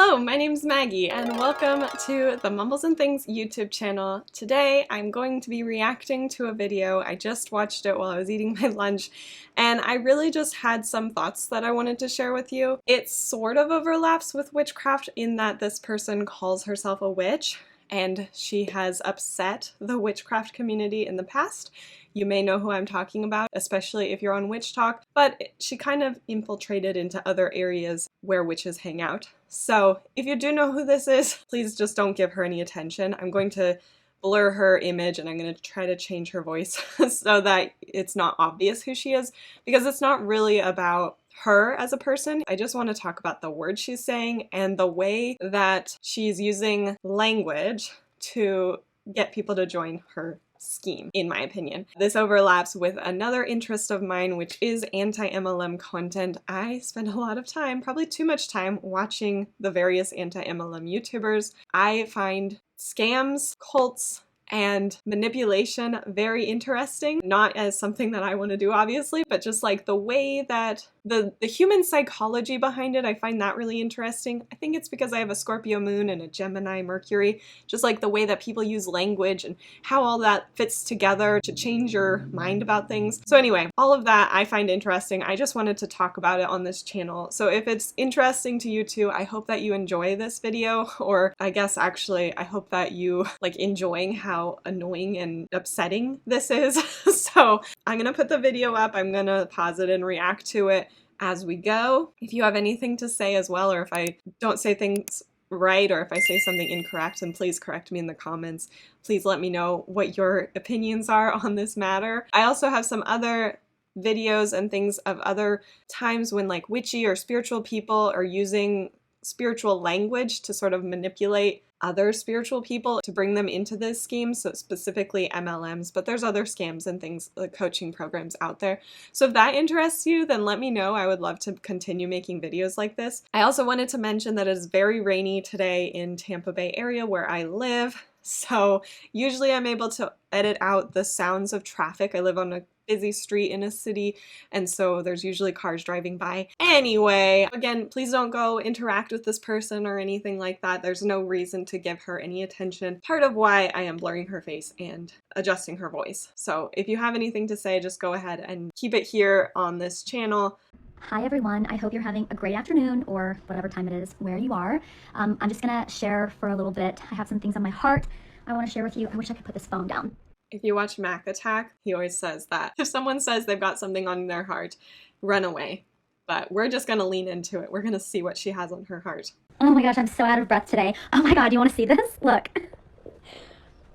Hello, my name's Maggie and welcome to the Mumbles and Things YouTube channel. Today I'm going to be reacting to a video. I just watched it while I was eating my lunch and I really just had some thoughts that I wanted to share with you. It sort of overlaps with witchcraft in that this person calls herself a witch and she has upset the witchcraft community in the past. You may know who I'm talking about, especially if you're on Witch Talk, but she kind of infiltrated into other areas where witches hang out. So if you do know who this is, please just don't give her any attention. I'm going to blur her image and I'm going to try to change her voice so that it's not obvious who she is, because it's not really about her as a person. I just want to talk about the words she's saying and the way that she's using language to get people to join her scheme, in my opinion. This overlaps with another interest of mine, which is anti-MLM content. I spend a lot of time, probably too much time, watching the various anti-MLM YouTubers. I find scams, cults, and manipulation very interesting. Not as something that I want to do, obviously, but just like the way that the human psychology behind it, I find that really interesting. I think it's because I have a Scorpio moon and a Gemini Mercury, just like the way that people use language and how all that fits together to change your mind about things. So anyway, all of that I find interesting. I just wanted to talk about it on this channel. So if it's interesting to you too, I hope that you enjoy this video, or I guess actually I hope that you like enjoying how annoying and upsetting this is. So I'm gonna put the video up, I'm gonna pause it and react to it as we go. If you have anything to say as well, or if I don't say things right, or if I say something incorrect, then please correct me in the comments. Please let me know what your opinions are on this matter. I also have some other videos and things of other times when like witchy or spiritual people are using spiritual language to sort of manipulate other spiritual people to bring them into this scheme, so specifically MLMs, but there's other scams and things like coaching programs out there. So if that interests you, then let me know. I would love to continue making videos like this. I also wanted to mention that it is very rainy today in Tampa Bay area where I live. So usually I'm able to edit out the sounds of traffic. I live on a busy street in a city, and so there's usually cars driving by. Anyway, again, please don't go interact with this person or anything like that. There's no reason to give her any attention. Part of why I am blurring her face and adjusting her voice. So if you have anything to say, just go ahead and keep it here on this channel. Hi everyone, I hope you're having a great afternoon or whatever time it is where you are. I'm just gonna share for a little bit. I have some things on my heart I want to share with you. I wish I could put this phone down. If you watch Mac Attack, he always says that if someone says they've got something on their heart, run away. But we're just gonna lean into it. We're gonna see what she has on her heart. Oh my gosh, I'm so out of breath today. Oh my god, you want to see this? Look.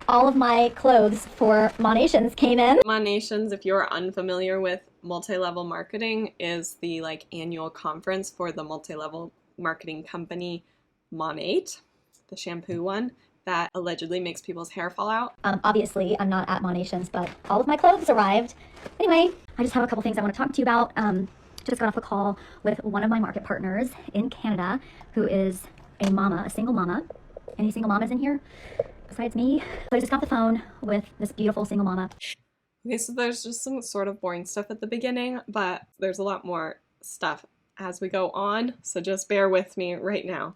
All of my clothes for Monations came in. Monations, if you're unfamiliar with multi-level marketing, is the like annual conference for the multi-level marketing company Monat, the shampoo one that allegedly makes people's hair fall out. Obviously, I'm not at Monations, but all of my clothes arrived. Anyway, I just have a couple things I want to talk to you about. Just got off a call with one of my market partners in Canada who is a mama, a single mama. Any single mamas in here besides me? So I just got the phone with this beautiful single mama. Okay, so there's just some sort of boring stuff at the beginning, but there's a lot more stuff as we go on, so just bear with me right now.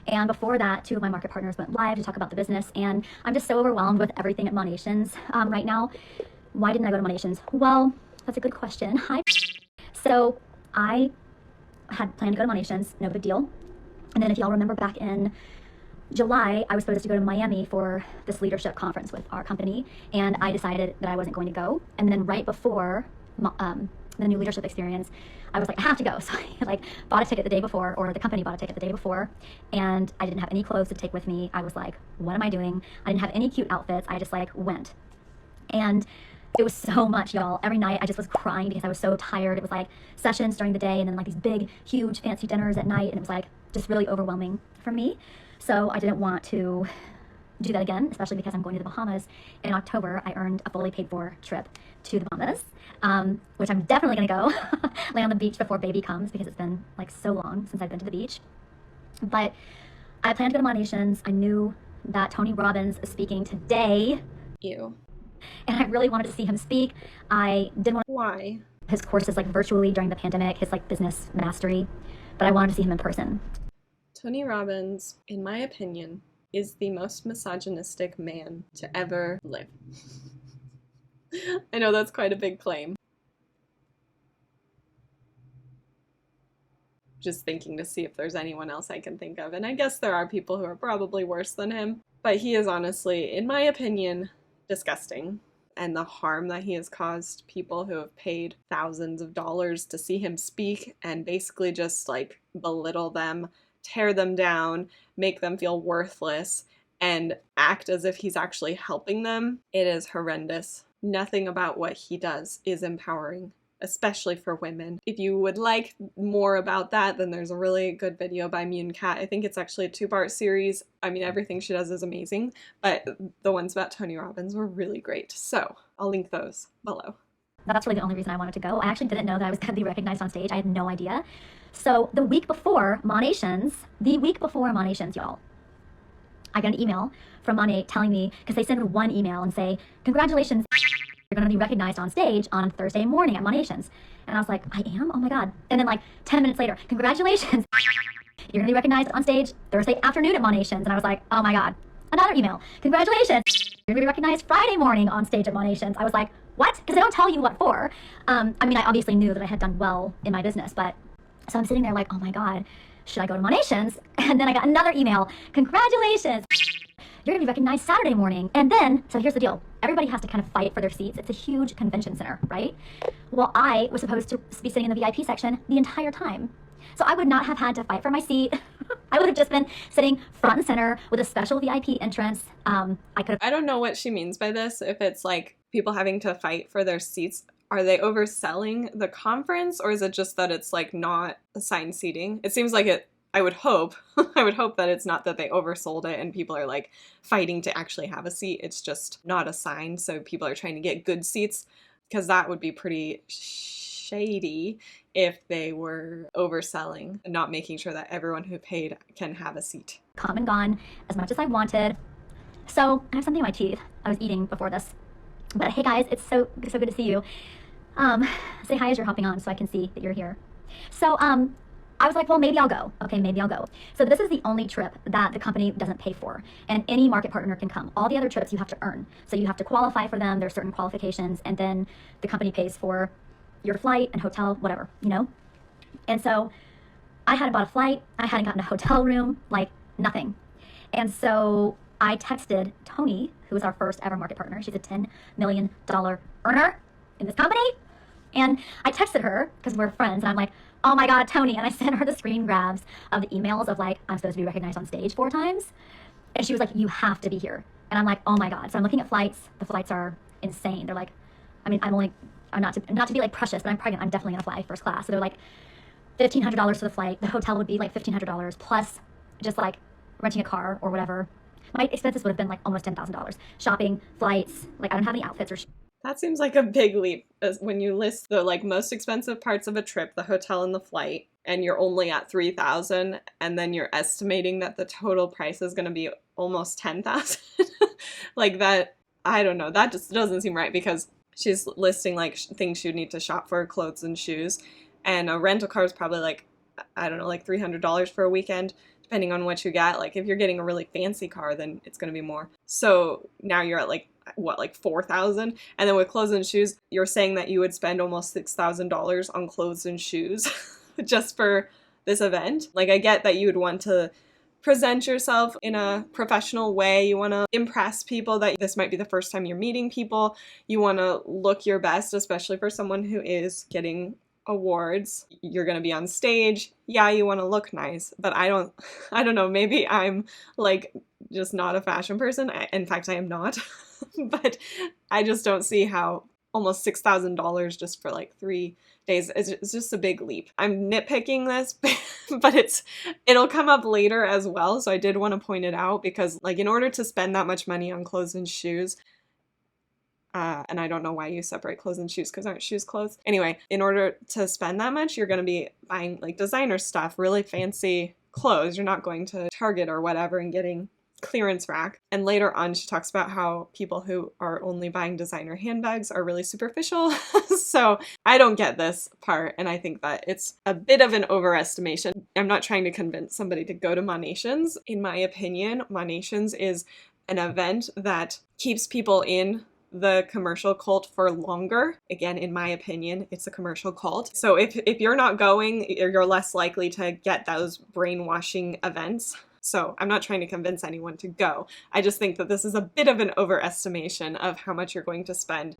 And before that, two of my market partners went live to talk about the business, and I'm just so overwhelmed with everything at Monations right now. Why didn't I go to Monations? Well, that's a good question. Hi. So I had planned to go to Monations, no big deal. And then if y'all remember back in July, I was supposed to go to Miami for this leadership conference with our company, and I decided that I wasn't going to go. And then right before the new leadership experience, I was like, I have to go. So I like bought a ticket the day before, or the company bought a ticket the day before, and I didn't have any clothes to take with me. I was like, what am I doing? I didn't have any cute outfits. I just like went. And it was so much, y'all. Every night I just was crying because I was so tired. It was like sessions during the day and then like these big, huge, fancy dinners at night, and it was like just really overwhelming for me. So I didn't want to do that again, especially because I'm going to the Bahamas in October. I earned a fully paid for trip to the Bahamas, which I'm definitely gonna go lay on the beach before baby comes, because it's been like so long since I've been to the beach. But I planned to go to Monations. I knew that Tony Robbins is speaking today. Ew. And I really wanted to see him speak. I didn't want to. Why? His courses like virtually during the pandemic, his like business mastery, but I wanted to see him in person. Tony Robbins, in my opinion, is the most misogynistic man to ever live. I know that's quite a big claim. Just thinking to see if there's anyone else I can think of, and I guess there are people who are probably worse than him, but he is honestly, in my opinion, disgusting. And the harm that he has caused people who have paid thousands of dollars to see him speak and basically just like belittle them, tear them down, make them feel worthless, and act as if he's actually helping them, it is horrendous. Nothing about what he does is empowering, especially for women. If you would like more about that, then there's a really good video by Monat. I think it's actually a 2-part series. I mean, everything she does is amazing, but the ones about Tony Robbins were really great. So I'll link those below. That's really the only reason I wanted to go. I actually didn't know that I was going to be recognized on stage. I had no idea. So the week before Monations, y'all, I got an email from Monat telling me, because they send one email and say, congratulations, you're going to be recognized on stage on Thursday morning at Monations. And I was like, I am? Oh my God. And then like 10 minutes later, congratulations, you're going to be recognized on stage Thursday afternoon at Monations. And I was like, oh my God. Another email, congratulations, you're going to be recognized Friday morning on stage at Monations. I was like, what? Because they don't tell you what for. I mean, I obviously knew that I had done well in my business, but so I'm sitting there like, oh my God, should I go to Monations? And then I got another email, congratulations, you're gonna be recognized Saturday morning. And then, so here's the deal. Everybody has to kind of fight for their seats. It's a huge convention center, right? Well, I was supposed to be sitting in the VIP section the entire time. So I would not have had to fight for my seat. I would have just been sitting front and center with a special VIP entrance. I don't know what she means by this. If it's like people having to fight for their seats, are they overselling the conference, or is it just that it's like not assigned seating? It seems like it, I would hope that it's not that they oversold it and people are like fighting to actually have a seat. It's just not assigned, so people are trying to get good seats, because that would be pretty shady if they were overselling and not making sure that everyone who paid can have a seat. Come and gone as much as I wanted. So I have something in my teeth. I was eating before this. But hey guys, it's so good to see you. Say hi as you're hopping on so I can see that you're here. So I was like, well, maybe I'll go. Okay, maybe I'll go. So this is the only trip that the company doesn't pay for, and any market partner can come. All the other trips you have to earn. So you have to qualify for them. There's certain qualifications, and then the company pays for your flight and hotel, whatever, you know? And so I hadn't bought a flight. I hadn't gotten a hotel room, like nothing. And so I texted Tony, who is our first ever market partner. She's a $10 million earner in this company. And I texted her, because we're friends, and I'm like, oh my God, Tony. And I sent her the screen grabs of the emails of like, I'm supposed to be recognized on stage 4 times. And she was like, you have to be here. And I'm like, oh my God. So I'm looking at flights. The flights are insane. They're like, I mean, I'm not to be like precious, but I'm pregnant. I'm definitely gonna fly first class. So they're like $1,500 for the flight. The hotel would be like $1,500 plus just like renting a car or whatever. My expenses would have been like almost $10,000. Shopping, flights, like I don't have any outfits or That seems like a big leap when you list the like most expensive parts of a trip, the hotel and the flight, and you're only at $3,000, and then you're estimating that the total price is going to be almost $10,000. Like that, I don't know. That just doesn't seem right, because she's listing like things she would need to shop for, clothes and shoes, and a rental car is probably like, I don't know, like $300 for a weekend, depending on what you get. Like if you're getting a really fancy car, then it's going to be more. So now you're at like, what, like 4,000? And then with clothes and shoes, you're saying that you would spend almost $6,000 on clothes and shoes just for this event. Like I get that you would want to present yourself in a professional way. You want to impress people that this might be the first time you're meeting people. You want to look your best, especially for someone who is getting awards. You're going to be on stage. Yeah, you want to look nice, but I don't know, maybe I'm like just not a fashion person. In fact, I am not. But I just don't see how almost $6,000 just for like 3 days is just a big leap. I'm nitpicking this, but it'll come up later as well. So I did want to point it out, because like in order to spend that much money on clothes and shoes, and I don't know why you separate clothes and shoes, because aren't shoes clothes? Anyway, in order to spend that much, you're going to be buying like designer stuff, really fancy clothes. You're not going to Target or whatever and getting clearance rack. And later on, she talks about how people who are only buying designer handbags are really superficial. So I don't get this part, and I think that it's a bit of an overestimation. I'm not trying to convince somebody to go to Monations. In my opinion, Monations is an event that keeps people in the commercial cult for longer. Again, in my opinion, it's a commercial cult. So if you're not going, you're less likely to get those brainwashing events. So I'm not trying to convince anyone to go. I just think that this is a bit of an overestimation of how much you're going to spend.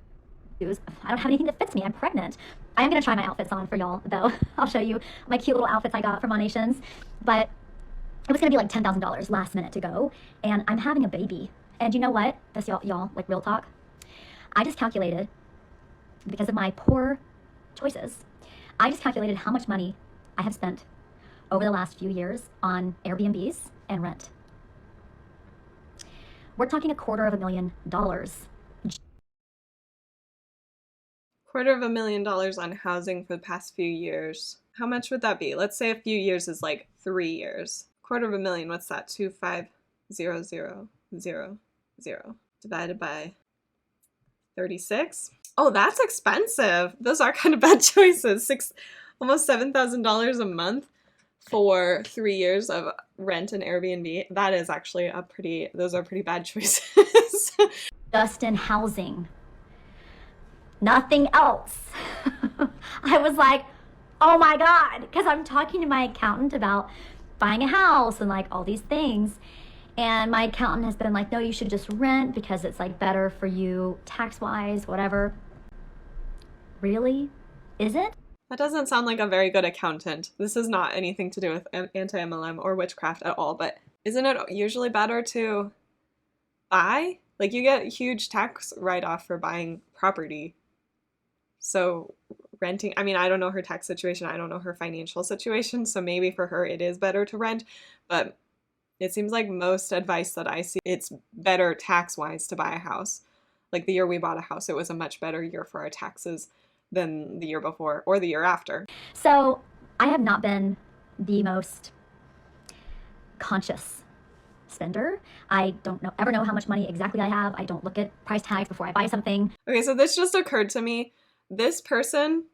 I don't have anything that fits me. I'm pregnant. I am going to try my outfits on for y'all, though. I'll show you my cute little outfits I got from Monations. But it was going to be like $10,000 last minute to go. And I'm having a baby. And you know what? This y'all, like real talk. I just calculated, because of my poor choices, I just calculated how much money I have spent over the last few years on Airbnbs and rent. We're talking $250,000. $250,000 on housing for the past few years. How much would that be? Let's say a few years is like 3 years. $250,000, what's that? 250,000 divided by 36. Oh, that's expensive. Those are kind of bad choices. Almost $7,000 a month for 3 years of rent and Airbnb. That is actually those are pretty bad choices. Just in housing. Nothing else. I was like, oh my God, because I'm talking to my accountant about buying a house and like all these things. And my accountant has been like, no, you should just rent because it's like better for you tax-wise, whatever. Really? Is it? That doesn't sound like a very good accountant. This is not anything to do with anti-MLM or witchcraft at all, but isn't it usually better to buy? Like, you get a huge tax write-off for buying property. So renting, I mean, I don't know her tax situation. I don't know her financial situation. So maybe for her it is better to rent, but it seems like most advice that I see, it's better tax-wise to buy a house. Like the year we bought a house, it was a much better year for our taxes than the year before or the year after. So I have not been the most conscious spender. I don't ever know how much money exactly I have. I don't look at price tags before I buy something. Okay, so this just occurred to me. This person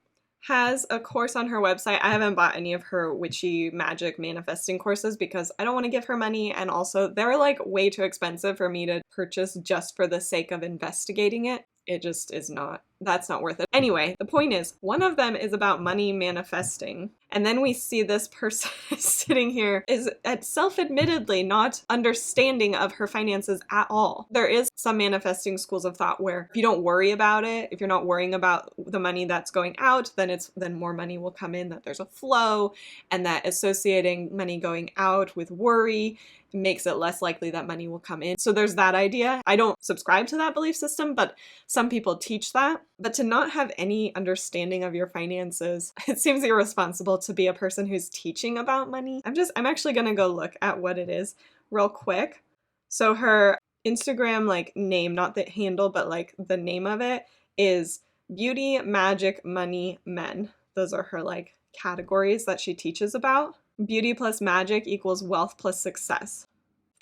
has a course on her website. I haven't bought any of her witchy magic manifesting courses because I don't want to give her money, and also they're like way too expensive for me to purchase just for the sake of investigating it. It just is not, that's not worth it. Anyway, the point is, one of them is about money manifesting. And then we see this person sitting here is self-admittedly not understanding of her finances at all. There is some manifesting schools of thought where if you don't worry about it, if you're not worrying about the money that's going out, then more money will come in, that there's a flow, and that associating money going out with worry makes it less likely that money will come in. So there's that idea. I don't subscribe to that belief system, but some people teach that. But to not have any understanding of your finances, it seems irresponsible to be a person who's teaching about money. I'm actually gonna go look at what it is real quick. So her Instagram like name, not the handle, but like the name of it is Beauty, Magic, Money, Men. Those are her like categories that she teaches about. Beauty plus magic equals wealth plus success.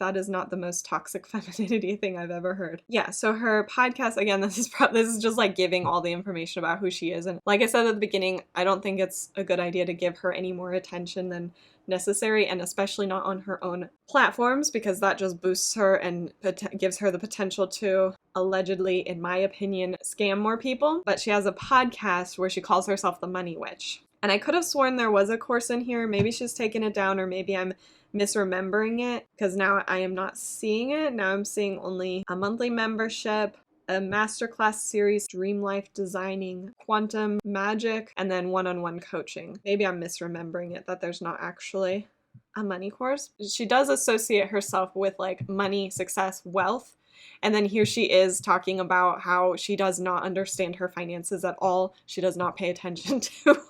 That is not the most toxic femininity thing I've ever heard. Yeah, so her podcast, again, this is just like giving all the information about who she is. And like I said at the beginning, I don't think it's a good idea to give her any more attention than necessary, and especially not on her own platforms, because that just boosts her and gives her the potential to allegedly, in my opinion, scam more people. But she has a podcast where she calls herself the Money Witch. And I could have sworn there was a course in here. Maybe she's taken it down, or maybe I'm misremembering it, because now I am not seeing it. Now I'm seeing only a monthly membership, a masterclass series, dream life designing, quantum magic, and then one-on-one coaching. Maybe I'm misremembering it, that there's not actually a money course. She does associate herself with like money, success, wealth. And then here she is talking about how she does not understand her finances at all. She does not pay attention to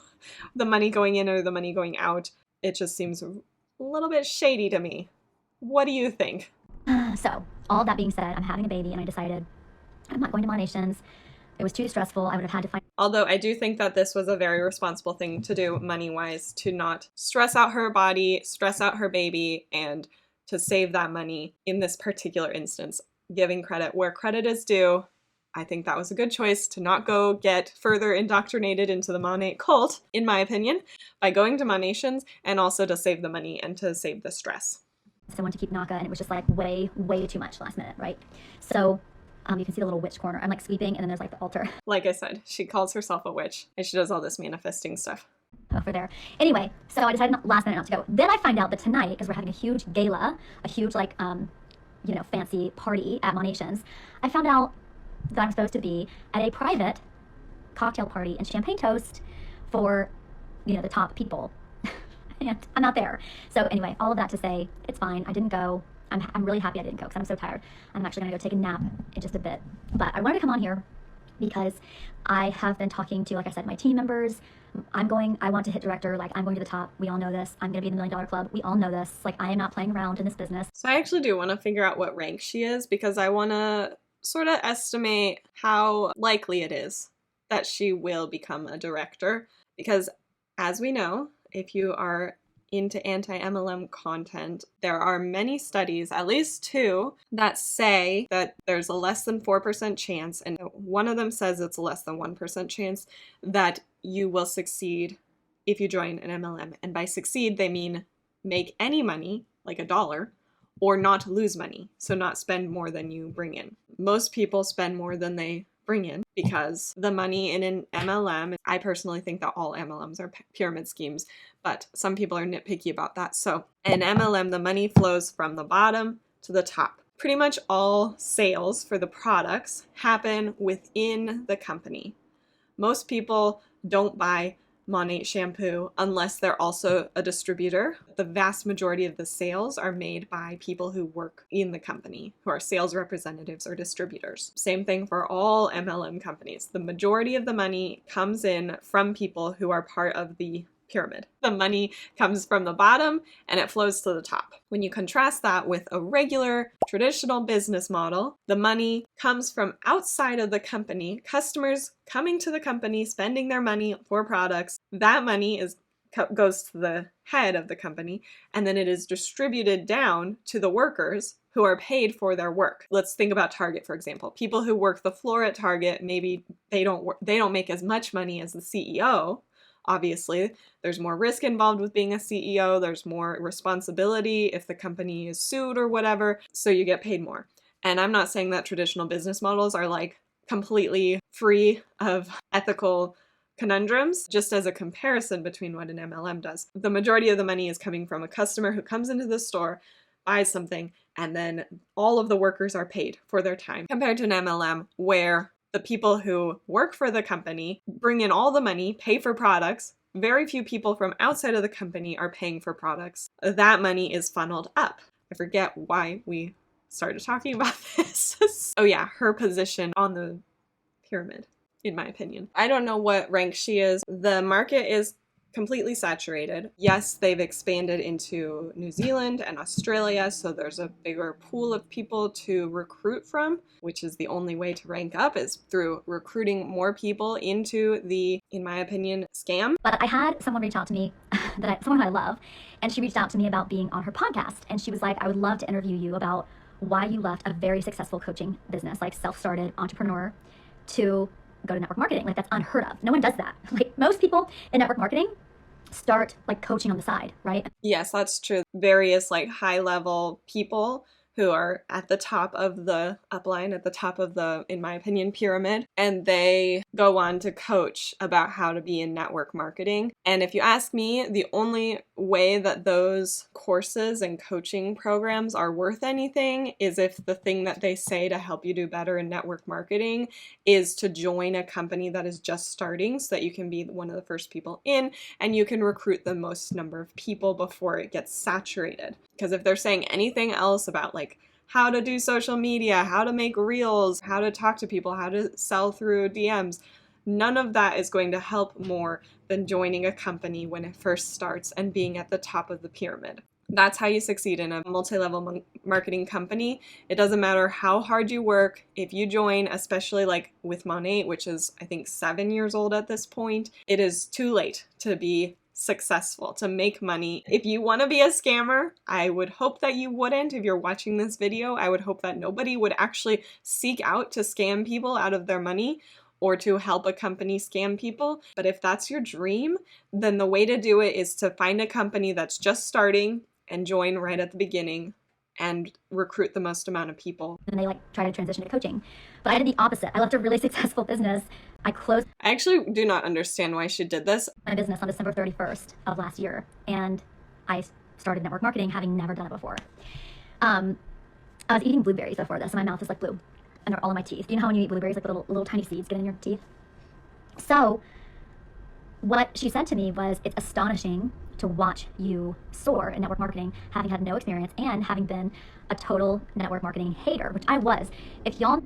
the money going in or the money going out. It just seems a little bit shady to me. What do you think? So, all that being said, I'm having a baby and I decided I'm not going to Monations. It was too stressful. I would have had to find... Although I do think that this was a very responsible thing to do money-wise, to not stress out her body, stress out her baby, and to save that money in this particular instance, giving credit where credit is due. I think that was a good choice to not go get further indoctrinated into the Monat cult, in my opinion, by going to Monations, and also to save the money and to save the stress. Someone to keep Naka, and it was just like way too much last minute, right? So you can see the little witch corner. I'm like sweeping, and then there's like the altar. Like I said, she calls herself a witch, and she does all this manifesting stuff. Over there. Anyway, so I decided last minute not to go. Then I find out that tonight, because we're having a huge gala, a huge like fancy party at Monations, I found out that I'm supposed to be at a private cocktail party and champagne toast for the top people. And I'm not there. So anyway, all of that to say, it's fine. I didn't go. I'm really happy I didn't go because I'm so tired. I'm actually going to go take a nap in just a bit. But I wanted to come on here because I have been talking to, like I said, my team members. I want to hit director. Like, I'm going to the top. We all know this. I'm going to be in the $1 million club. We all know this. Like, I am not playing around in this business. So I actually do want to figure out what rank she is, because I want to sort of estimate how likely it is that she will become a director. Because as we know, if you are into anti-MLM content, there are many studies, at least 2, that say that there's a less than 4% chance, and one of them says it's a less than 1% chance that you will succeed if you join an MLM. And by succeed, they mean make any money, like $1, or not lose money, so not spend more than you bring in. Most people spend more than they bring in because the money in an MLM, I personally think that all MLMs are pyramid schemes, but some people are nitpicky about that. So in MLM, the money flows from the bottom to the top. Pretty much all sales for the products happen within the company. Most people don't buy Monat shampoo unless they're also a distributor. The vast majority of the sales are made by people who work in the company, who are sales representatives or distributors. Same thing for all MLM companies. The majority of the money comes in from people who are part of the pyramid. The money comes from the bottom and it flows to the top. When you contrast that with a regular traditional business model, the money comes from outside of the company, customers coming to the company, spending their money for products. That money goes to the head of the company, and then it is distributed down to the workers who are paid for their work. Let's think about Target, for example. People who work the floor at Target, maybe they don't make as much money as the CEO. Obviously, there's more risk involved with being a CEO. There's more responsibility if the company is sued or whatever, so you get paid more. And I'm not saying that traditional business models are like completely free of ethical conundrums, just as a comparison between what an MLM does. The majority of the money is coming from a customer who comes into the store, buys something, and then all of the workers are paid for their time, compared to an MLM where the people who work for the company bring in all the money, pay for products. Very few people from outside of the company are paying for products. That money is funneled up. I forget why we started talking about this. Oh yeah, her position on the pyramid, in my opinion. I don't know what rank she is. The market is completely saturated. Yes, they've expanded into New Zealand and Australia, so there's a bigger pool of people to recruit from, which is the only way to rank up, is through recruiting more people into the, in my opinion, scam. But I had someone reach out to me, someone who I love, and she reached out to me about being on her podcast, and she was like, I would love to interview you about why you left a very successful coaching business, like self-started entrepreneur, to go to network marketing. Like, that's unheard of. No one does that. Like, most people in network marketing start like coaching on the side, right? Yes, that's true. Various like high level people who are at the top of the upline, at the top of the, in my opinion, pyramid, and they go on to coach about how to be in network marketing. And if you ask me, the only way that those courses and coaching programs are worth anything is if the thing that they say to help you do better in network marketing is to join a company that is just starting so that you can be one of the first people in and you can recruit the most number of people before it gets saturated. Because if they're saying anything else about like how to do social media, how to make reels, how to talk to people, how to sell through DMs, none of that is going to help more than joining a company when it first starts and being at the top of the pyramid. That's how you succeed in a multi-level marketing company. It doesn't matter how hard you work. If you join, especially like with Monat, which is I think 7 years old at this point, it is too late to be successful, to make money. If you want to be a scammer, I would hope that you wouldn't. If you're watching this video, I would hope that nobody would actually seek out to scam people out of their money or to help a company scam people. But if that's your dream, then the way to do it is to find a company that's just starting and join right at the beginning and recruit the most amount of people. And they like try to transition to coaching. But I did the opposite. I left a really successful business. I closed I actually do not understand why she did this. my business on December 31st of last year. And I started network marketing, having never done it before. I was eating blueberries before this, and my mouth is like blue. And they're all in my teeth. You know how when you eat blueberries, like little tiny seeds get in your teeth? So what she said to me was, it's astonishing to watch you soar in network marketing, having had no experience and having been a total network marketing hater, which I was. If y'all...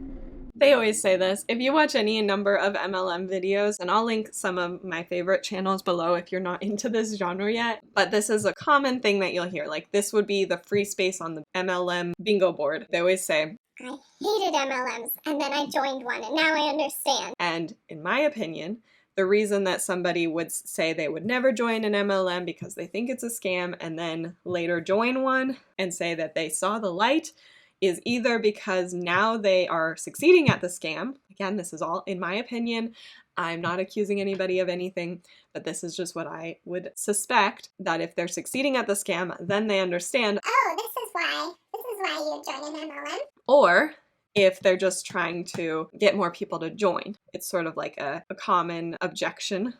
They always say this. If you watch any number of MLM videos, and I'll link some of my favorite channels below if you're not into this genre yet, but this is a common thing that you'll hear. Like, this would be the free space on the MLM bingo board. They always say, I hated MLMs, and then I joined one, and now I understand. and in my opinion, the reason that somebody would say they would never join an MLM because they think it's a scam and then later join one and say that they saw the light is either because now they are succeeding at the scam. Again, this is all in my opinion. I'm not accusing anybody of anything, but this is just what I would suspect, that if they're succeeding at the scam, then they understand, Oh, this is why you join an MLM? or if they're just trying to get more people to join. It's sort of like a common objection,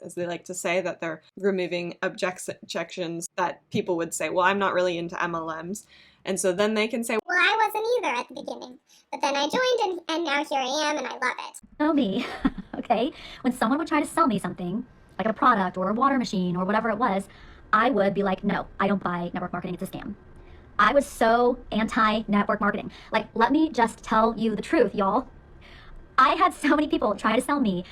as they like to say, that they're removing objections that people would say, well, I'm not really into MLMs. And so then they can say, Well, I wasn't either at the beginning, but then I joined, and now here I am, and I love it. know me, okay? When someone would try to sell me something, like a product or a water machine or whatever it was, I would be like, no, I don't buy network marketing, it's a scam. I was so anti-network marketing. Like, let me just tell you the truth, y'all. I had so many people try to sell me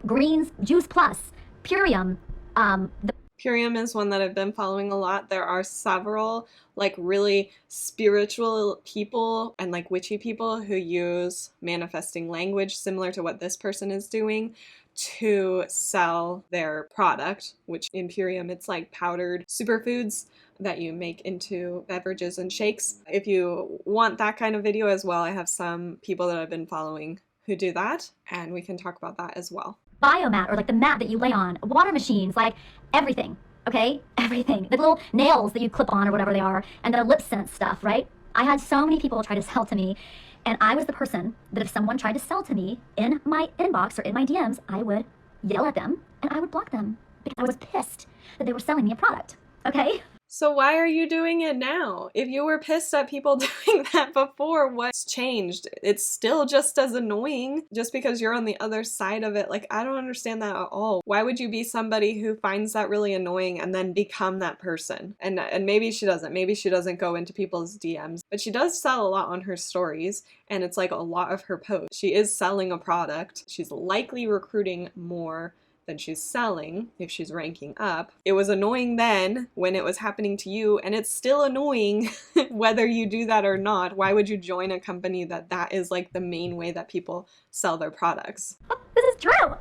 Greens, Juice Plus, Purium. Purium is one that I've been following a lot. There are several like really spiritual people and like witchy people who use manifesting language similar to what this person is doing to sell their product, which in Purium, it's like powdered superfoods that you make into beverages and shakes. If you want that kind of video as well, I have some people that I've been following who do that, and we can talk about that as well. Biomat, or like the mat that you lay on, water machines, like everything, okay? Everything. The little nails that you clip on or whatever they are, and the lip scent stuff, right? I had so many people try to sell to me, and I was the person that if someone tried to sell to me in my inbox or in my DMs, I would yell at them and I would block them because I was pissed that they were selling me a product, okay? So why are you doing it now? If you were pissed at people doing that before, what's changed? It's still just as annoying just because you're on the other side of it. Like, I don't understand that at all. Why would you be somebody who finds that really annoying and then become that person? And maybe she doesn't. Maybe she doesn't go into people's DMs, but she does sell a lot on her stories, and it's like a lot of her posts. She is selling a product. She's likely recruiting more than she's selling if she's ranking up. It was annoying then when it was happening to you, and it's still annoying whether you do that or not. Why would you join a company that is like the main way that people sell their products? This is true.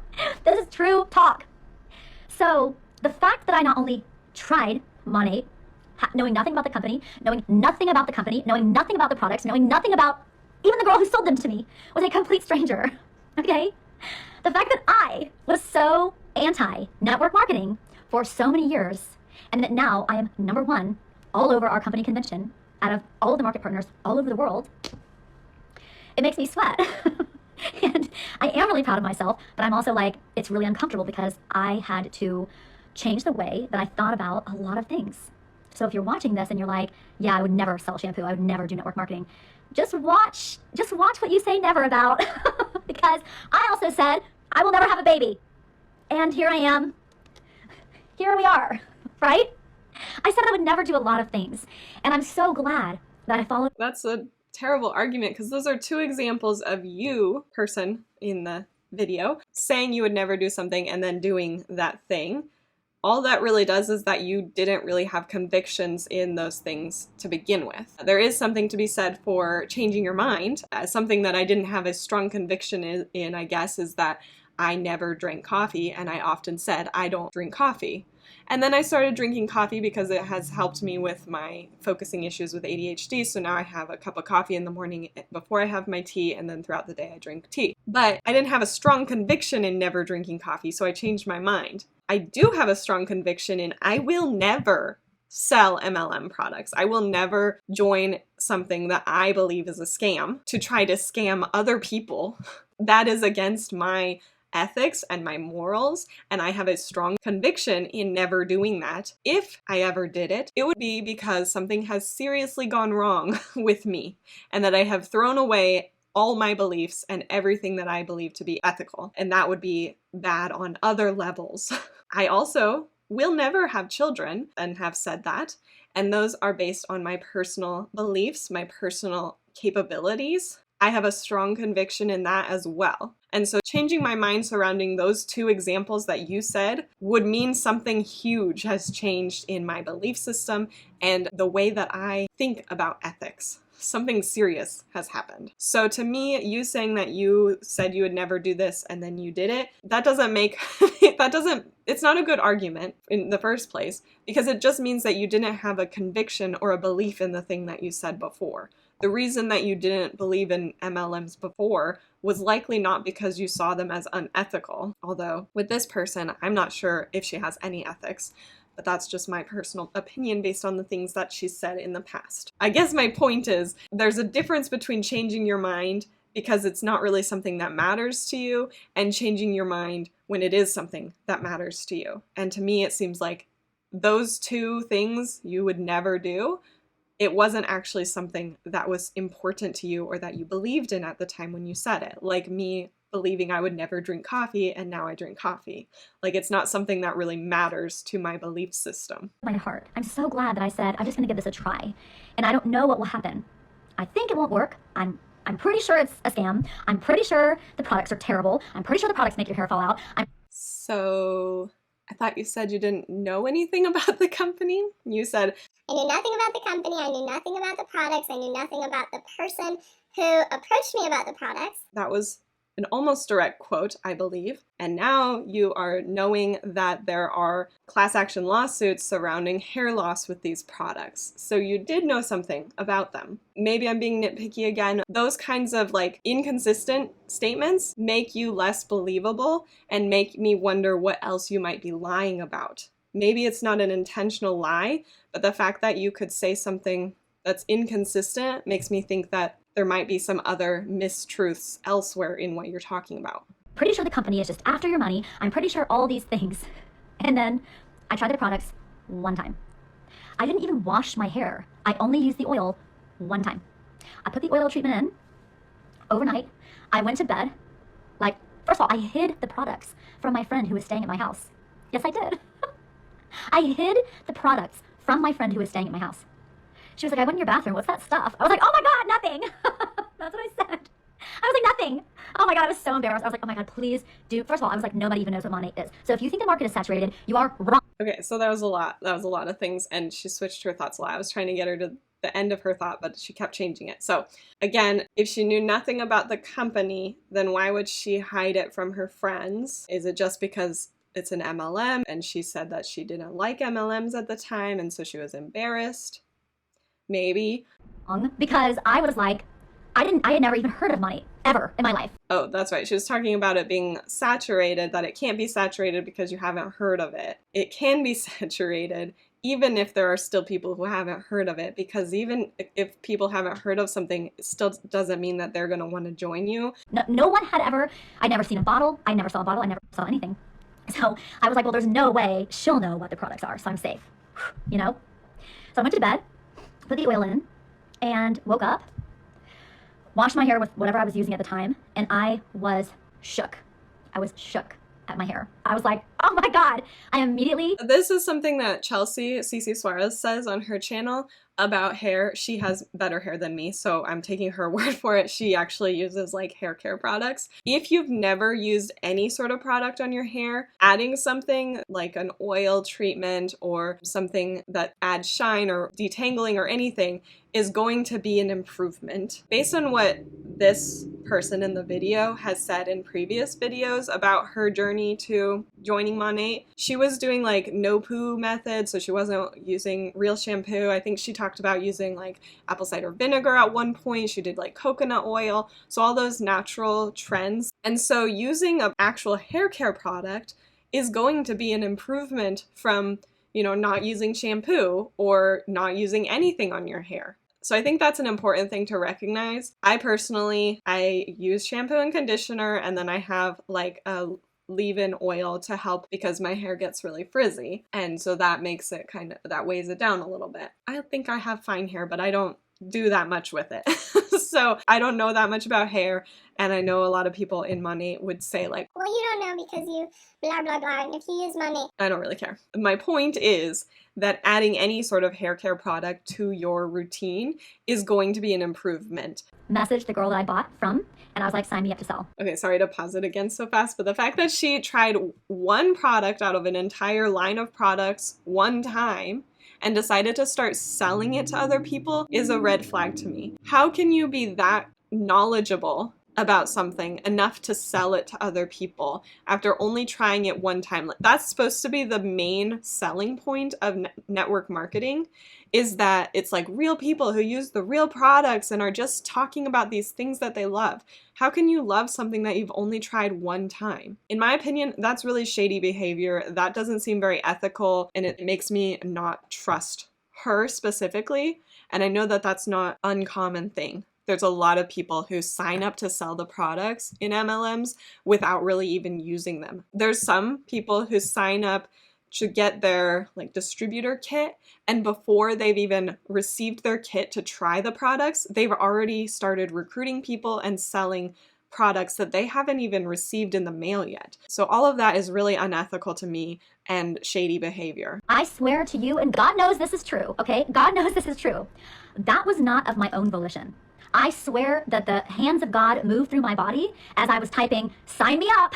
This is true talk. So the fact that I not only tried Monat, knowing nothing about the company, knowing nothing about the company, knowing nothing about the products, knowing nothing about even the girl who sold them to me was a complete stranger, okay? The fact that I was so anti-network marketing for so many years, and that now I am number one all over our company convention, out of all of the market partners all over the world, it makes me sweat. And I am really proud of myself, but I'm also like, it's really uncomfortable because I had to change the way that I thought about a lot of things. So if you're watching this and you're like, yeah, I would never sell shampoo, I would never do network marketing, just watch what you say never about. Because I also said, I will never have a baby. And here I am. Here we are, right? I said I would never do a lot of things. And I'm so glad that I followed. That's a terrible argument, because those are two examples of you, person in the video, saying you would never do something and then doing that thing. All that really does is that you didn't really have convictions in those things to begin with. There is something to be said for changing your mind. Something that I didn't have a strong conviction in, I guess, is that I never drank coffee, and I often said I don't drink coffee. And then I started drinking coffee because it has helped me with my focusing issues with ADHD. So now I have a cup of coffee in the morning before I have my tea, and then throughout the day I drink tea. But I didn't have a strong conviction in never drinking coffee, so I changed my mind. I do have a strong conviction in I will never sell MLM products. I will never join something that I believe is a scam to try to scam other people. That is against my ethics and my morals, and I have a strong conviction in never doing that. If I ever did it, it would be because something has seriously gone wrong with me, and that I have thrown away all my beliefs and everything that I believe to be ethical, and that would be bad on other levels. I also will never have children and have said that, and those are based on my personal beliefs, my personal capabilities. I have a strong conviction in that as well. And so changing my mind surrounding those two examples that you said would mean something huge has changed in my belief system and the way that I think about ethics. Something serious has happened. So to me, you saying that you said you would never do this and then you did it, that doesn't make, it's not a good argument in the first place, because it just means that you didn't have a conviction or a belief in the thing that you said before. The reason that you didn't believe in MLMs before was likely not because you saw them as unethical. Although with this person, I'm not sure if she has any ethics, but that's just my personal opinion based on the things that she said in the past. I guess my point is there's a difference between changing your mind because it's not really something that matters to you and changing your mind when it is something that matters to you. And to me, it seems like those two things you would never do. It wasn't actually something that was important to you or that you believed in at the time when you said it. Like me believing I would never drink coffee and now I drink coffee. Like it's not something that really matters to my belief system. My heart. I'm so glad that I said, I'm just going to give this a try. And I don't know what will happen. I think it won't work. I'm pretty sure it's a scam. I'm pretty sure the products are terrible. I'm pretty sure the products make your hair fall out. So I thought you said you didn't know anything about the company. You said, I knew nothing about the company, I knew nothing about the products, I knew nothing about the person who approached me about the products. That was an almost direct quote, I believe. And now you are knowing that there are class action lawsuits surrounding hair loss with these products. So you did know something about them. Maybe I'm being nitpicky again. Those kinds of like inconsistent statements make you less believable and make me wonder what else you might be lying about. Maybe it's not an intentional lie, but the fact that you could say something that's inconsistent makes me think that there might be some other mistruths elsewhere in what you're talking about. Pretty sure the company is just after your money. I'm pretty sure all these things. And then I tried their products one time. I didn't even wash my hair. I only used the oil one time. I put the oil treatment in overnight. I went to bed. Like, first of all, I hid the products from my friend who was staying at my house. Yes, I did. I hid the products from my friend who was staying at my house. She was like, I went in your bathroom. What's that stuff? I was like, oh my God, nothing. That's what I said. I was like, nothing. Oh my God, I was so embarrassed. I was like, oh my God, please do. First of all, I was like, nobody even knows what Monat is. So if you think the market is saturated, you are wrong. Okay, so that was a lot. That was a lot of things, and she switched her thoughts a lot. I was trying to get her to the end of her thought, but she kept changing it. So again, if she knew nothing about the company, then why would she hide it from her friends? Is it just because it's an MLM and she said that she didn't like MLMs at the time and so she was embarrassed? Maybe. Because I was like, I had never even heard of Monat ever in my life. Oh, that's right. She was talking about it being saturated, that it can't be saturated because you haven't heard of it. It can be saturated even if there are still people who haven't heard of it, because even if people haven't heard of something, it still doesn't mean that they're going to want to join you. No one had ever, I'd never seen a bottle. I never saw a bottle. I never saw anything. So I was like, well, there's no way she'll know what the products are, so I'm safe, you know? So I went to bed, put the oil in, and woke up, washed my hair with whatever I was using at the time, and I was shook. I was shook at my hair. I was like, oh my God. I immediately... This is something that Chelsea CC Suarez says on her channel about hair. She has better hair than me, so I'm taking her word for it. She actually uses like hair care products. If you've never used any sort of product on your hair, adding something like an oil treatment or something that adds shine or detangling or anything is going to be an improvement. Based on what this person in the video has said in previous videos about her journey to joining Monat. She was doing like no poo method, so she wasn't using real shampoo. I think she talked about using like apple cider vinegar at one point. She did like coconut oil, so all those natural trends. And so using an actual hair care product is going to be an improvement from, you know, not using shampoo or not using anything on your hair. So I think that's an important thing to recognize. I personally use shampoo and conditioner, and then I have like a leave-in oil to help because my hair gets really frizzy. And so that makes it that weighs it down a little bit. I think I have fine hair, but I don't do that much with it. So I don't know that much about hair, and I know a lot of people in Monat would say like, well, you don't know because you blah blah blah, and if you use Monat. I don't really care. My point is that adding any sort of hair care product to your routine is going to be an improvement. Messaged the girl that I bought from, and I was like, sign me up to sell. Okay, sorry to pause it again so fast, but the fact that she tried one product out of an entire line of products one time and decided to start selling it to other people is a red flag to me. How can you be that knowledgeable about something enough to sell it to other people after only trying it one time? That's supposed to be the main selling point of network marketing, is that it's like real people who use the real products and are just talking about these things that they love. How can you love something that you've only tried one time? In my opinion, that's really shady behavior. That doesn't seem very ethical, and it makes me not trust her specifically. And I know that that's not an uncommon thing. There's a lot of people who sign up to sell the products in MLMs without really even using them. There's some people who sign up to get their like distributor kit, and before they've even received their kit to try the products, they've already started recruiting people and selling products that they haven't even received in the mail yet. So all of that is really unethical to me and shady behavior. I swear to you, and God knows this is true, okay? God knows this is true. That was not of my own volition. I swear that the hands of God moved through my body as I was typing, sign me up.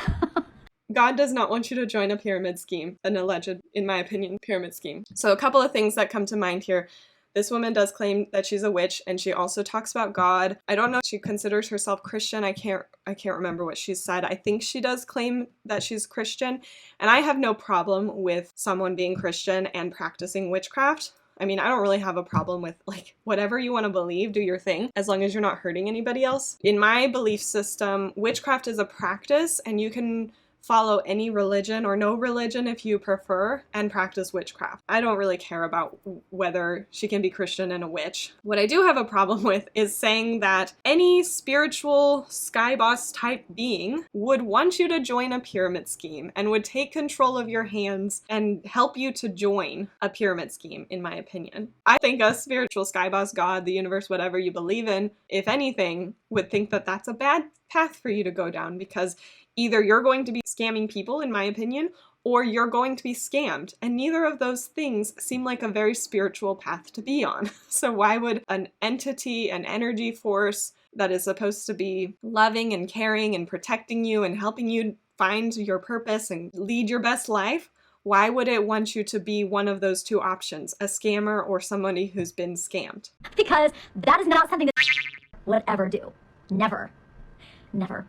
God does not want you to join a pyramid scheme, an alleged, in my opinion, pyramid scheme. So a couple of things that come to mind here. This woman does claim that she's a witch, and she also talks about God. I don't know if she considers herself Christian. I can't remember what she said. I think she does claim that she's Christian, and I have no problem with someone being Christian and practicing witchcraft. I mean, I don't really have a problem with like whatever you want to believe, do your thing, as long as you're not hurting anybody else. In my belief system, witchcraft is a practice, and you can follow any religion or no religion if you prefer and practice witchcraft. I don't really care about whether she can be Christian and a witch. What I do have a problem with is saying that any spiritual sky boss type being would want you to join a pyramid scheme and would take control of your hands and help you to join a pyramid scheme, in my opinion. I think a spiritual sky boss, God, the universe, whatever you believe in, if anything, would think that that's a bad path for you to go down, because either you're going to be scamming people, in my opinion, or you're going to be scammed. And neither of those things seem like a very spiritual path to be on. So why would an entity, an energy force that is supposed to be loving and caring and protecting you and helping you find your purpose and lead your best life, why would it want you to be one of those two options, a scammer or somebody who's been scammed? Because that is not something that would ever do. Never. Never.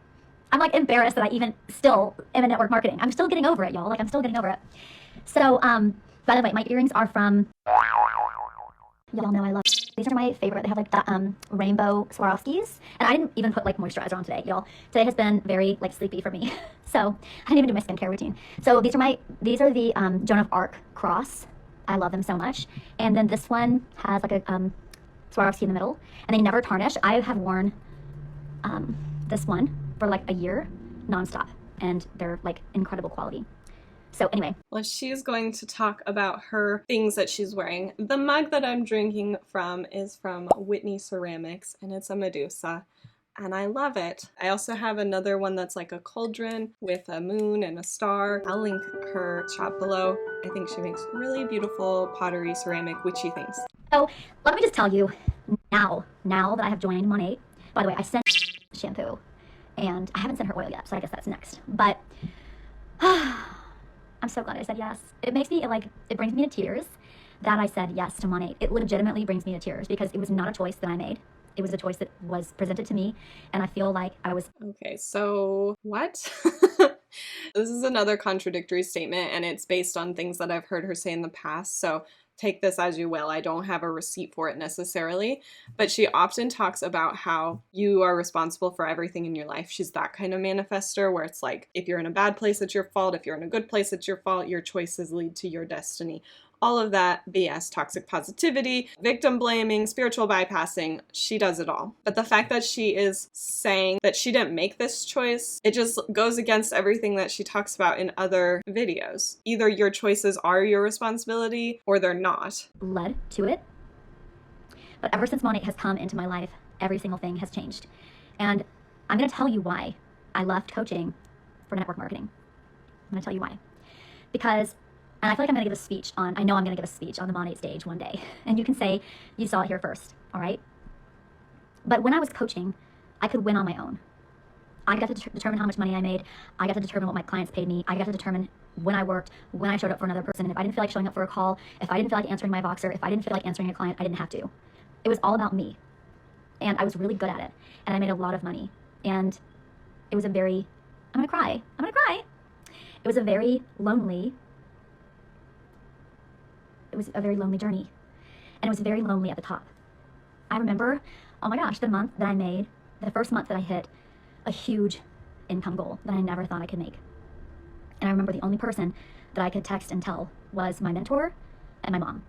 I'm like embarrassed that I even still am in network marketing. I'm still getting over it, y'all. Like, I'm still getting over it. So, by the way, my earrings are from, y'all know I love, these are my favorite. They have like the rainbow Swarovskis. And I didn't even put like moisturizer on today, y'all. Today has been very like sleepy for me. So I didn't even do my skincare routine. So these are the Joan of Arc cross. I love them so much. And then this one has like a Swarovski in the middle, and they never tarnish. I have worn this one for like a year nonstop, and they're like incredible quality. So anyway. Well, she's going to talk about her things that she's wearing. The mug that I'm drinking from is from Whitney Ceramics, and it's a Medusa, and I love it. I also have another one that's like a cauldron with a moon and a star. I'll link her shop below. I think she makes really beautiful pottery, ceramic, witchy things. So let me just tell you, now that I have joined Monat, by the way, I sent shampoo, and I haven't sent her oil yet, so I guess that's next. But I'm so glad I said yes. It makes me, it brings me to tears that I said yes to Monat. It legitimately brings me to tears because it was not a choice that I made. It was a choice that was presented to me, and I feel like I was... Okay, so what? This is another contradictory statement, and it's based on things that I've heard her say in the past, so take this as you will. I don't have a receipt for it necessarily, but she often talks about how you are responsible for everything in your life. She's that kind of manifester where it's like, if you're in a bad place, it's your fault. If you're in a good place, it's your fault. Your choices lead to your destiny. All of that BS, toxic positivity, victim blaming, spiritual bypassing, she does it all. But the fact that she is saying that she didn't make this choice, it just goes against everything that she talks about in other videos. Either your choices are your responsibility or they're not. Led to it. But ever since Monat has come into my life, every single thing has changed. And I'm going to tell you why I left coaching for network marketing. I'm going to tell you why. Because and I feel like I'm going to give a speech I know I'm going to give a speech on the Monat stage one day. And you can say, you saw it here first, all right? But when I was coaching, I could win on my own. I got to determine how much money I made. I got to determine what my clients paid me. I got to determine when I worked, when I showed up for another person. And if I didn't feel like showing up for a call, if I didn't feel like answering my Voxer, if I didn't feel like answering a client, I didn't have to. It was all about me. And I was really good at it. And I made a lot of money. And it was a very, I'm going to cry. It was a very lonely journey. And it was very lonely at the top. I remember, oh my gosh, the first month that I hit a huge income goal that I never thought I could make. And I remember the only person that I could text and tell was my mentor and my mom,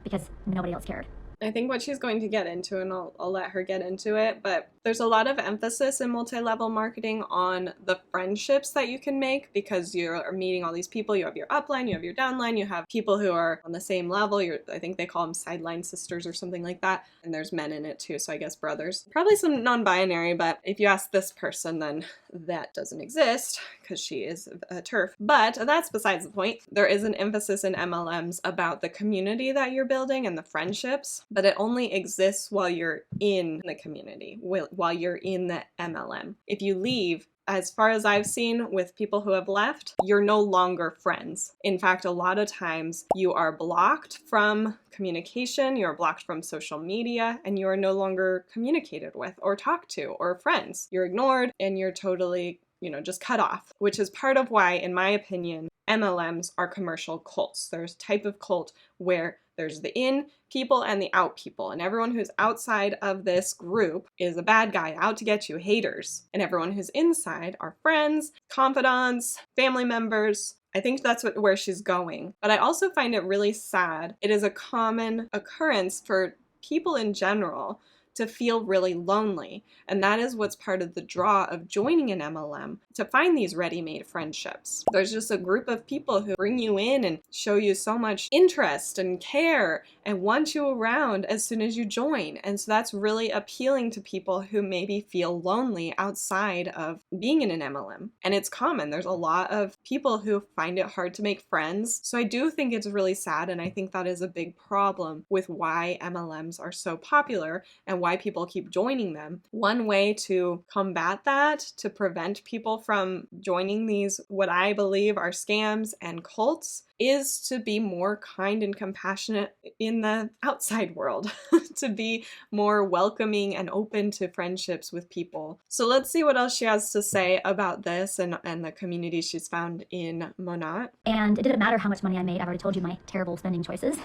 because nobody else cared. I think what she's going to get into, and I'll let her get into it, but there's a lot of emphasis in multi-level marketing on the friendships that you can make because you're meeting all these people. You have your upline, you have your downline, you have people who are on the same level. I think they call them sideline sisters or something like that. And there's men in it too, so I guess brothers. Probably some non-binary, but if you ask this person, then that doesn't exist because she is a TERF. But that's besides the point. There is an emphasis in MLMs about the community that you're building and the friendships, but it only exists while you're in the community, while you're in the MLM. If you leave, as far as I've seen with people who have left, you're no longer friends. In fact, a lot of times you are blocked from communication, you're blocked from social media, and you are no longer communicated with or talked to or friends. You're ignored and you're totally, just cut off, which is part of why, in my opinion, MLMs are commercial cults. There's a type of cult where there's the in people and the out people, and everyone who's outside of this group is a bad guy out to get you, haters, and everyone who's inside are friends, confidants, family members. I think that's where she's going. But I also find it really sad. It is a common occurrence for people in general to feel really lonely. And that is what's part of the draw of joining an MLM, to find these ready-made friendships. There's just a group of people who bring you in and show you so much interest and care and want you around as soon as you join. And so that's really appealing to people who maybe feel lonely outside of being in an MLM. And it's common. There's a lot of people who find it hard to make friends. So I do think it's really sad, and I think that is a big problem with why MLMs are so popular and why people keep joining them. One way to combat that, to prevent people from joining these, what I believe are scams and cults, is to be more kind and compassionate in the outside world, to be more welcoming and open to friendships with people. So let's see what else she has to say about this and the community she's found in Monat. And it didn't matter how much money I made. I've already told you my terrible spending choices.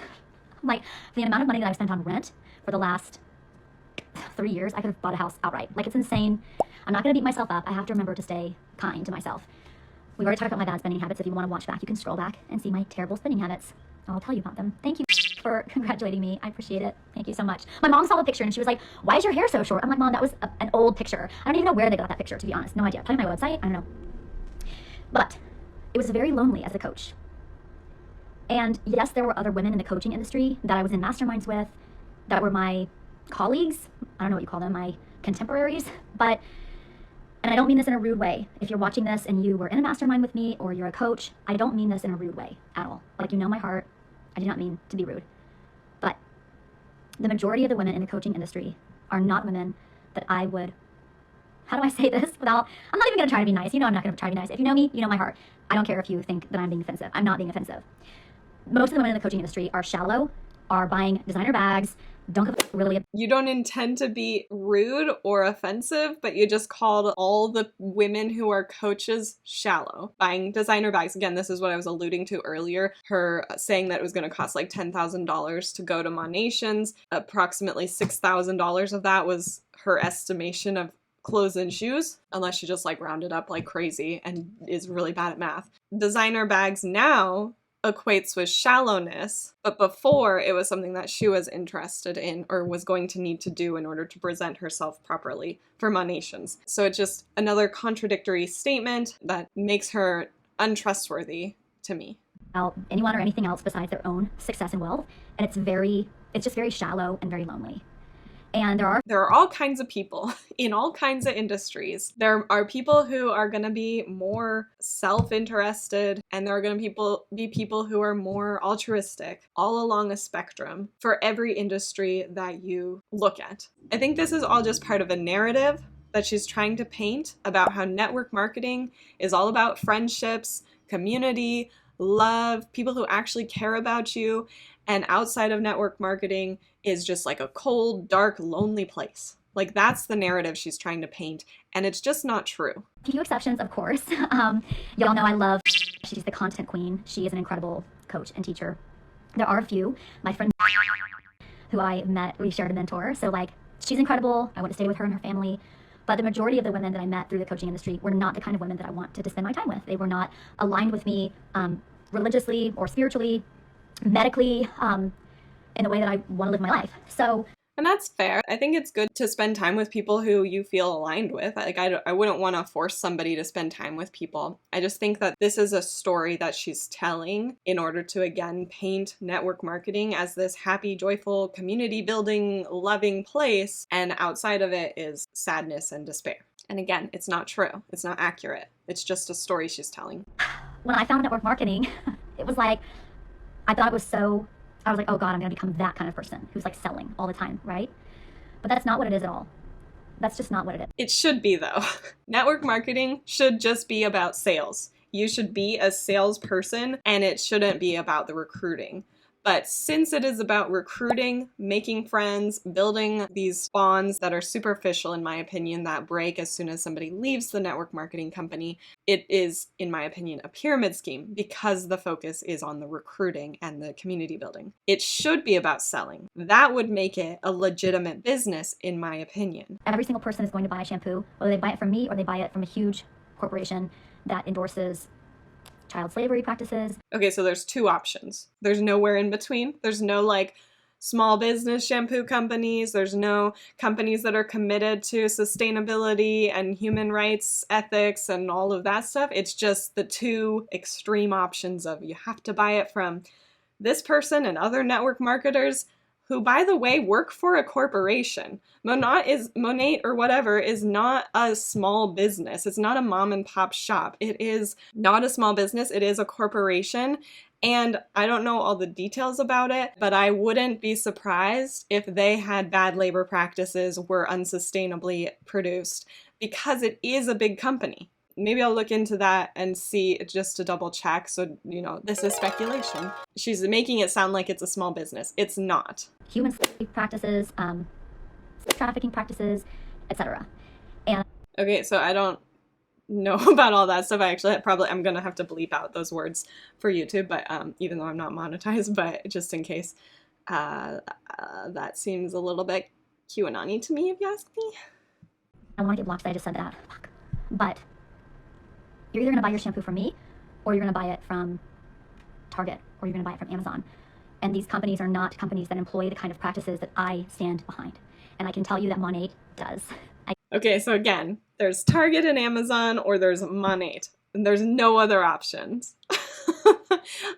Like, the amount of money that I've spent on rent for the last 3 years, I could have bought a house outright. Like, it's insane. I'm not going to beat myself up. I have to remember to stay kind to myself. We've already talked about my bad spending habits. If you want to watch back, you can scroll back and see my terrible spending habits. I'll tell you about them. Thank you for congratulating me. I appreciate it. Thank you so much. My mom saw the picture and she was like, why is your hair so short? I'm like, Mom, that was an old picture. I don't even know where they got that picture, to be honest. No idea. Probably my website. I don't know. But it was very lonely as a coach. And yes, there were other women in the coaching industry that I was in masterminds with, that were my colleagues. I don't know what you call them, my contemporaries. But, and I don't mean this in a rude way. If you're watching this and you were in a mastermind with me or you're a coach, I don't mean this in a rude way at all. Like, you know my heart. I do not mean to be rude. But the majority of the women in the coaching industry are not women that I would, how do I say this without, I'm not even going to try to be nice. You know I'm not going to try to be nice. If you know me, you know my heart. I don't care if you think that I'm being offensive. I'm not being offensive. Most of the women in the coaching industry are shallow, are buying designer bags, don't give a really. You don't intend to be rude or offensive, but you just called all the women who are coaches shallow. Buying designer bags. Again, this is what I was alluding to earlier. Her saying that it was going to cost like $10,000 to go to Monations. Approximately $6,000 of that was her estimation of clothes and shoes, unless she just like rounded up like crazy and is really bad at math. Designer bags now equates with shallowness, but before it was something that she was interested in or was going to need to do in order to present herself properly for Monations. So it's just another contradictory statement that makes her untrustworthy to me. About anyone or anything else besides their own success and wealth, and it's just very shallow and very lonely. And there are all kinds of people in all kinds of industries. There are people who are going to be more self-interested, and there are going to be people who are more altruistic, all along a spectrum for every industry that you look at. I think this is all just part of a narrative that she's trying to paint about how network marketing is all about friendships, community, love, people who actually care about you, and outside of network marketing is just like a cold, dark, lonely place. Like, that's the narrative she's trying to paint, and it's just not true. A few exceptions, of course. Y'all know I love, she's the content queen. She is an incredible coach and teacher. There are a few. My friend who I met, we shared a mentor. So like, she's incredible. I went to stay with her and her family. But the majority of the women that I met through the coaching industry were not the kind of women that I want to spend my time with. They were not aligned with me religiously or spiritually, medically, in the way that I want to live my life. And that's fair. I think it's good to spend time with people who you feel aligned with. Like, I wouldn't want to force somebody to spend time with people. I just think that this is a story that she's telling in order to, again, paint network marketing as this happy, joyful, community building, loving place. And outside of it is sadness and despair. And again, it's not true. It's not accurate. It's just a story she's telling. When I found network marketing, it was like, I was like, oh God, I'm going to become that kind of person who's like selling all the time, right? But that's not what it is at all. That's just not what it is. It should be, though. Network marketing should just be about sales. You should be a salesperson, and it shouldn't be about the recruiting. But since it is about recruiting, making friends, building these bonds that are superficial, in my opinion, that break as soon as somebody leaves the network marketing company, it is, in my opinion, a pyramid scheme because the focus is on the recruiting and the community building. It should be about selling. That would make it a legitimate business, in my opinion. Every single person is going to buy a shampoo, whether they buy it from me or they buy it from a huge corporation that endorses child slavery practices. Okay, so there's two options. There's nowhere in between. There's no like small business shampoo companies. There's no companies that are committed to sustainability and human rights ethics and all of that stuff. It's just the two extreme options of you have to buy it from this person and other network marketers who, by the way, work for a corporation. Monat or whatever is not a small business. It's not a mom and pop shop. It is not a small business. It is a corporation. And I don't know all the details about it, but I wouldn't be surprised if they had bad labor practices, were unsustainably produced, because it is a big company. Maybe I'll look into that and see, just to double check. So, this is speculation. She's making it sound like it's a small business. It's not. Human slavery practices, trafficking practices, etc. And okay, so I don't know about all that stuff. I'm gonna have to bleep out those words for YouTube, but even though I'm not monetized, but just in case, that seems a little bit QAnon-y to me, if you ask me. I want to get blocked, so I just said that. Fuck. But you're either going to buy your shampoo from me, or you're going to buy it from Target, or you're going to buy it from Amazon. And these companies are not companies that employ the kind of practices that I stand behind. And I can tell you that Monat does. Okay, so again, there's Target and Amazon, or there's Monat. And there's no other options.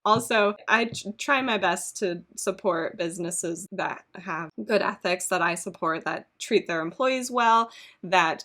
Also, I try my best to support businesses that have good ethics, that I support, that treat their employees well, that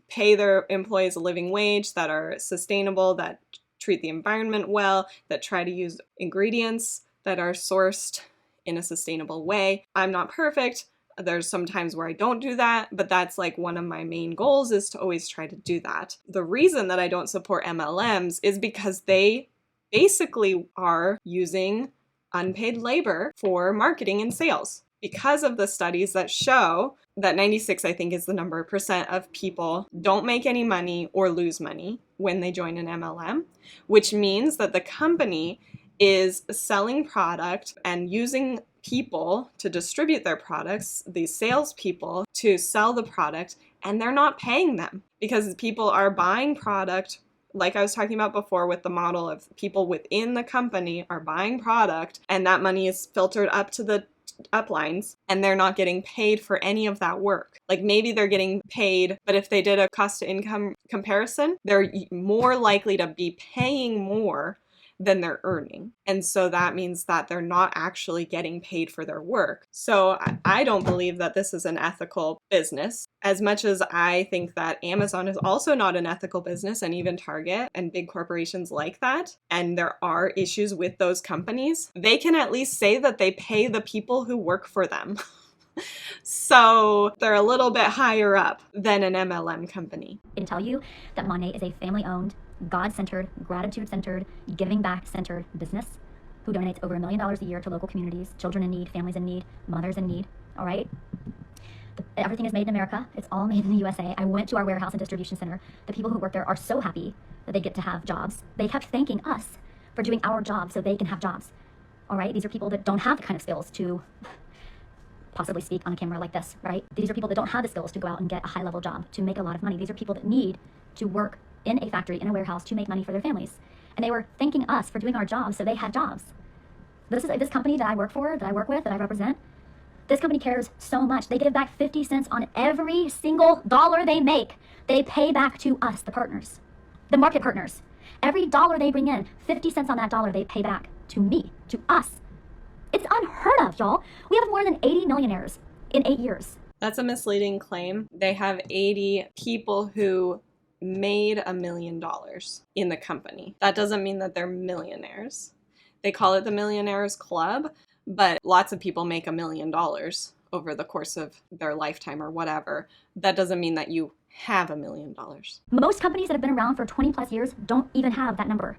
pay their employees a living wage, that are sustainable, that treat the environment well, that try to use ingredients that are sourced in a sustainable way. I'm not perfect. There's some times where I don't do that, but that's like one of my main goals, is to always try to do that. The reason that I don't support MLMs is because they basically are using unpaid labor for marketing and sales. because of the studies that show that 96, I think is the number, percent of people don't make any money or lose money when they join an MLM, which means that the company is selling product and using people to distribute their products, these salespeople to sell the product, and they're not paying them because people are buying product. Like I was talking about before with the model of people within the company are buying product, and that money is filtered up to the uplines, and they're not getting paid for any of that work. Like maybe they're getting paid, but if they did a cost to income comparison, they're more likely to be paying more than they're earning. And so that means that they're not actually getting paid for their work. So I don't believe that this is an ethical business, as much as I think that Amazon is also not an ethical business, and even Target and big corporations like that. And there are issues with those companies. They can at least say that they pay the people who work for them. So they're a little bit higher up than an MLM company. I can tell you that Monat is a family-owned, God-centered, gratitude-centered, giving-back-centered business who donates over $1 million a year to local communities, children in need, families in need, mothers in need, all right? Everything is made in America. It's all made in the USA. I went to our warehouse and distribution center. The people who work there are so happy that they get to have jobs. They kept thanking us for doing our job so they can have jobs, all right? These are people that don't have the kind of skills to possibly speak on a camera like this, right? These are people that don't have the skills to go out and get a high-level job, to make a lot of money. These are people that need to work in a factory, in a warehouse, to make money for their families. And they were thanking us for doing our job so they had jobs. This company that I work for, that I work with, that I represent, this company cares so much. They give back 50 cents on every single dollar they make. They pay back to us, the partners, the market partners. Every dollar they bring in, 50 cents on that dollar they pay back to me, to us. It's unheard of, y'all. We have more than 80 millionaires in 8 years. That's a misleading claim. They have 80 people who made $1 million in the company. That doesn't mean that they're millionaires. They call it the Millionaires Club, but lots of people make $1 million over the course of their lifetime or whatever. That doesn't mean that you have $1 million. Most companies that have been around for 20 plus years don't even have that number.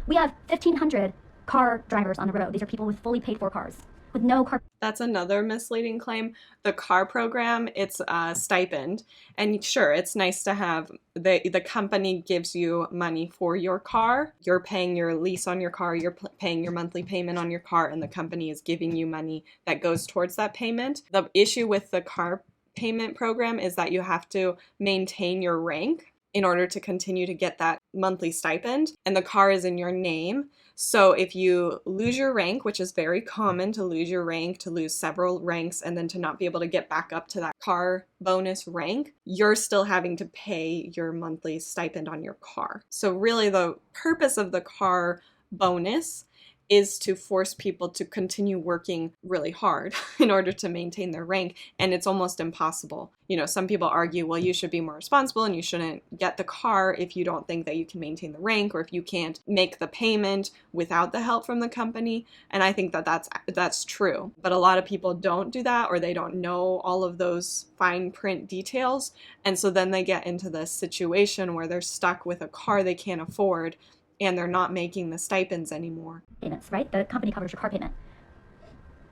We have 1,500 car drivers on the road. These are people with fully paid for cars, with no car. That's another misleading claim. The car program, it's a stipend. And sure, it's nice to have, the company gives you money for your car. You're paying your lease on your car, you're paying your monthly payment on your car, and the company is giving you money that goes towards that payment. The issue with the car payment program is that you have to maintain your rank in order to continue to get that monthly stipend, and the car is in your name. So if you lose your rank, which is very common to lose your rank, to lose several ranks, and then to not be able to get back up to that car bonus rank, you're still having to pay your monthly stipend on your car. So really the purpose of the car bonus is to force people to continue working really hard in order to maintain their rank, and it's almost impossible. You know, some people argue, well, you should be more responsible and you shouldn't get the car if you don't think that you can maintain the rank, or if you can't make the payment without the help from the company. And I think that that's true, but a lot of people don't do that, or they don't know all of those fine print details, and so then they get into this situation where they're stuck with a car they can't afford, and they're not making the stipends anymore. Payments, right? The company covers your car payment.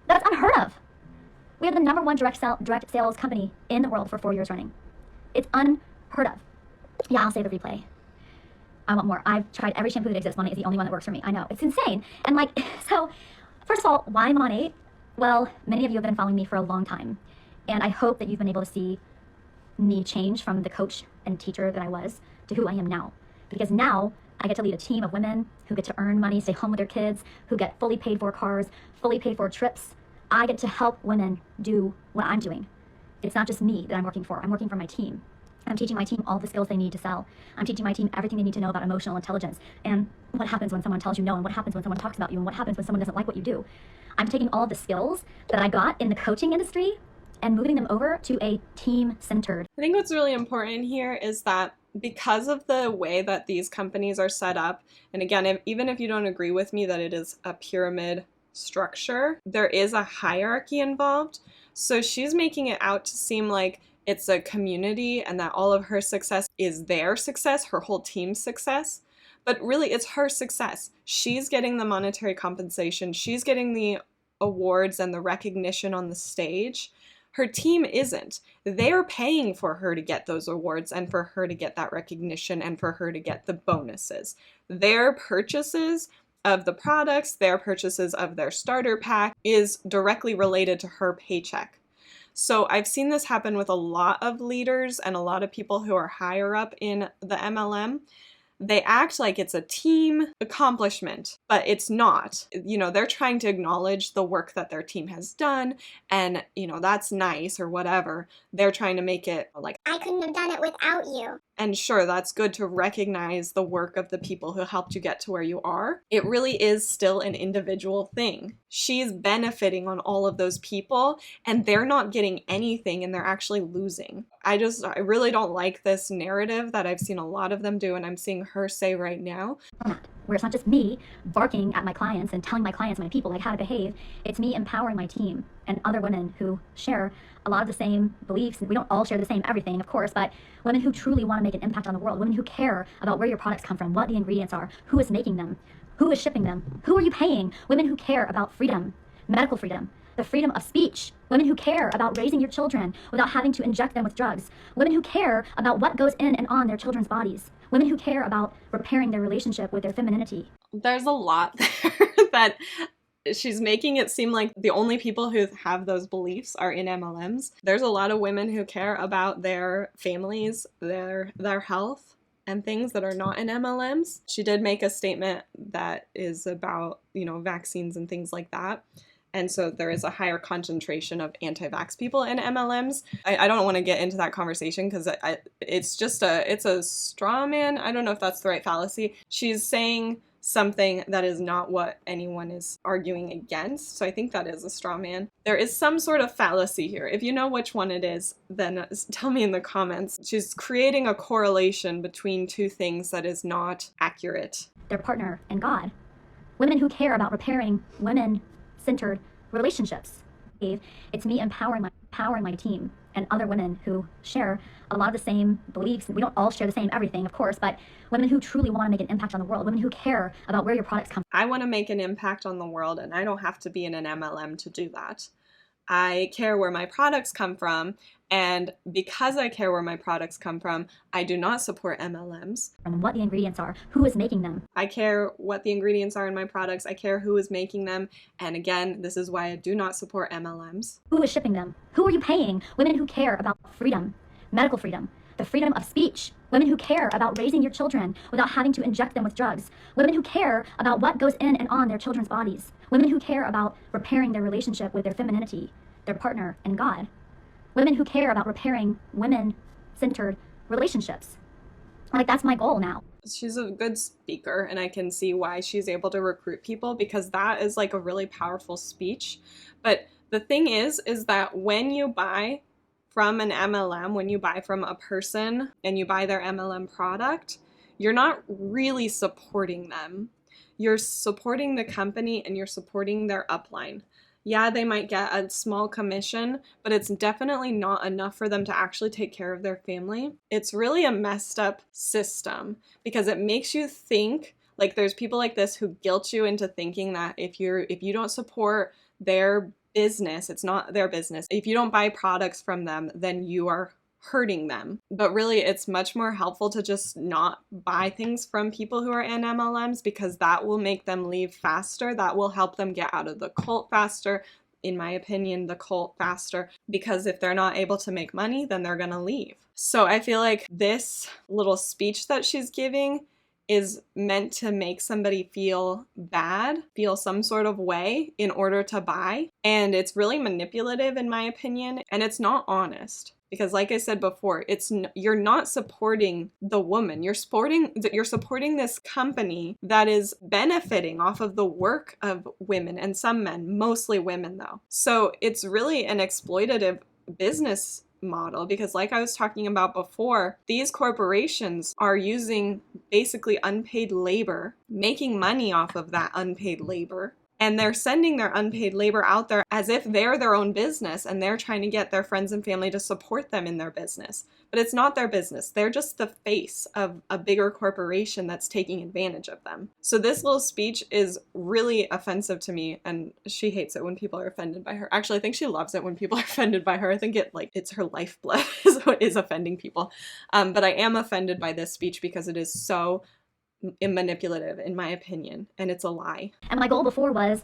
That's unheard of. We are the #1 direct sales company in the world for 4 years running. It's unheard of. Yeah, I'll save the replay. I want more. I've tried every shampoo that exists. Monat is the only one that works for me. I know. It's insane. And so, first of all, why Monat? Well, many of you have been following me for a long time. And I hope that you've been able to see me change from the coach and teacher that I was to who I am now. Because now, I get to lead a team of women who get to earn money, stay home with their kids, who get fully paid for cars, fully paid for trips. I get to help women do what I'm doing. It's not just me that I'm working for. I'm working for my team. I'm teaching my team all the skills they need to sell. I'm teaching my team everything they need to know about emotional intelligence, and what happens when someone tells you no, and what happens when someone talks about you, and what happens when someone doesn't like what you do. I'm taking all of the skills that I got in the coaching industry and moving them over to a team-centered. I think what's really important here is that because of the way that these companies are set up, and again, even if you don't agree with me that it is a pyramid structure, there is a hierarchy involved. So she's making it out to seem like it's a community and that all of her success is their success, her whole team's success. But really, it's her success. She's getting the monetary compensation. She's getting the awards and the recognition on the stage. Her team isn't. They're paying for her to get those awards and for her to get that recognition and for her to get the bonuses. Their purchases of the products, their purchases of their starter pack is directly related to her paycheck. So I've seen this happen with a lot of leaders and a lot of people who are higher up in the MLM. They act like it's a team accomplishment, but it's not. You know, they're trying to acknowledge the work that their team has done, and, you know, that's nice or whatever. They're trying to make it like, I couldn't have done it without you. and sure, that's good to recognize the work of the people who helped you get to where you are. It really is still an individual thing. She's benefiting on all of those people, and they're not getting anything, and they're actually losing. I really don't like this narrative that I've seen a lot of them do, and I'm seeing her say right now. Where it's not just me barking at my clients and telling my clients, my people, like how to behave. It's me empowering my team and other women who share a lot of the same beliefs. We don't all share the same everything, of course, but women who truly want to make an impact on the world, women who care about where your products come from, what the ingredients are, who is making them, who is shipping them, who are you paying, women who care about freedom, medical freedom, the freedom of speech, women who care about raising your children without having to inject them with drugs, women who care about what goes in and on their children's bodies, women who care about repairing their relationship with their femininity. There's a lot there that she's making it seem like the only people who have those beliefs are in MLMs. There's a lot of women who care about their families, their health, and things that are not in MLMs. She did make a statement that is about, you know, vaccines and things like that. And so there is a higher concentration of anti-vax people in MLMs. I don't want to get into that conversation because it's a straw man. I don't know if that's the right fallacy. She's saying something that is not what anyone is arguing against. So I think that is a straw man. There is some sort of fallacy here. If you know which one it is, then tell me in the comments. She's creating a correlation between two things that is not accurate. Their partner and God. Women who care about repairing women-centered relationships. It's me empowering my team and other women who share a lot of the same beliefs. We don't all share the same everything, of course, but women who truly want to make an impact on the world, women who care about where your products come from. I want to make an impact on the world, and I don't have to be in an MLM to do that. I care where my products come from, and because I care where my products come from, I do not support MLMs. And what the ingredients are, who is making them. I care what the ingredients are in my products, I care who is making them, and again, this is why I do not support MLMs. Who is shipping them? Who are you paying? Women who care about freedom, medical freedom, the freedom of speech, women who care about raising your children without having to inject them with drugs, women who care about what goes in and on their children's bodies, women who care about repairing their relationship with their femininity, their partner, and God, women who care about repairing women-centered relationships. Like, that's my goal now. She's a good speaker, and I can see why she's able to recruit people, because that is like a really powerful speech. But the thing is that when you buy from an MLM, when you buy from a person and you buy their MLM product, you're not really supporting them. You're supporting the company and you're supporting their upline. Yeah, they might get a small commission, but it's definitely not enough for them to actually take care of their family. It's really a messed up system because it makes you think, like, there's people like this who guilt you into thinking that if you don't support their business, it's not their business. If you don't buy products from them, then you are hurting them. But really, it's much more helpful to just not buy things from people who are in MLMs, because that will make them leave faster. That will help them get out of the cult faster. In my opinion, the cult faster, because if they're not able to make money, then they're gonna leave. So I feel like this little speech that she's giving is meant to make somebody feel bad, feel some sort of way in order to buy. And it's really manipulative in my opinion, and it's not honest. Because like I said before, you're not supporting the woman. You're supporting this company that is benefiting off of the work of women and some men, mostly women though. So it's really an exploitative business model, because like I was talking about before, these corporations are using basically unpaid labor, making money off of that unpaid labor, and they're sending their unpaid labor out there as if they're their own business and they're trying to get their friends and family to support them in their business. But it's not their business. They're just the face of a bigger corporation that's taking advantage of them. So this little speech is really offensive to me, and she hates it when people are offended by her. Actually, I think she loves it when people are offended by her. I think it's her lifeblood is offending people. But I am offended by this speech because it is so manipulative, in my opinion, and it's a lie. And my goal before was,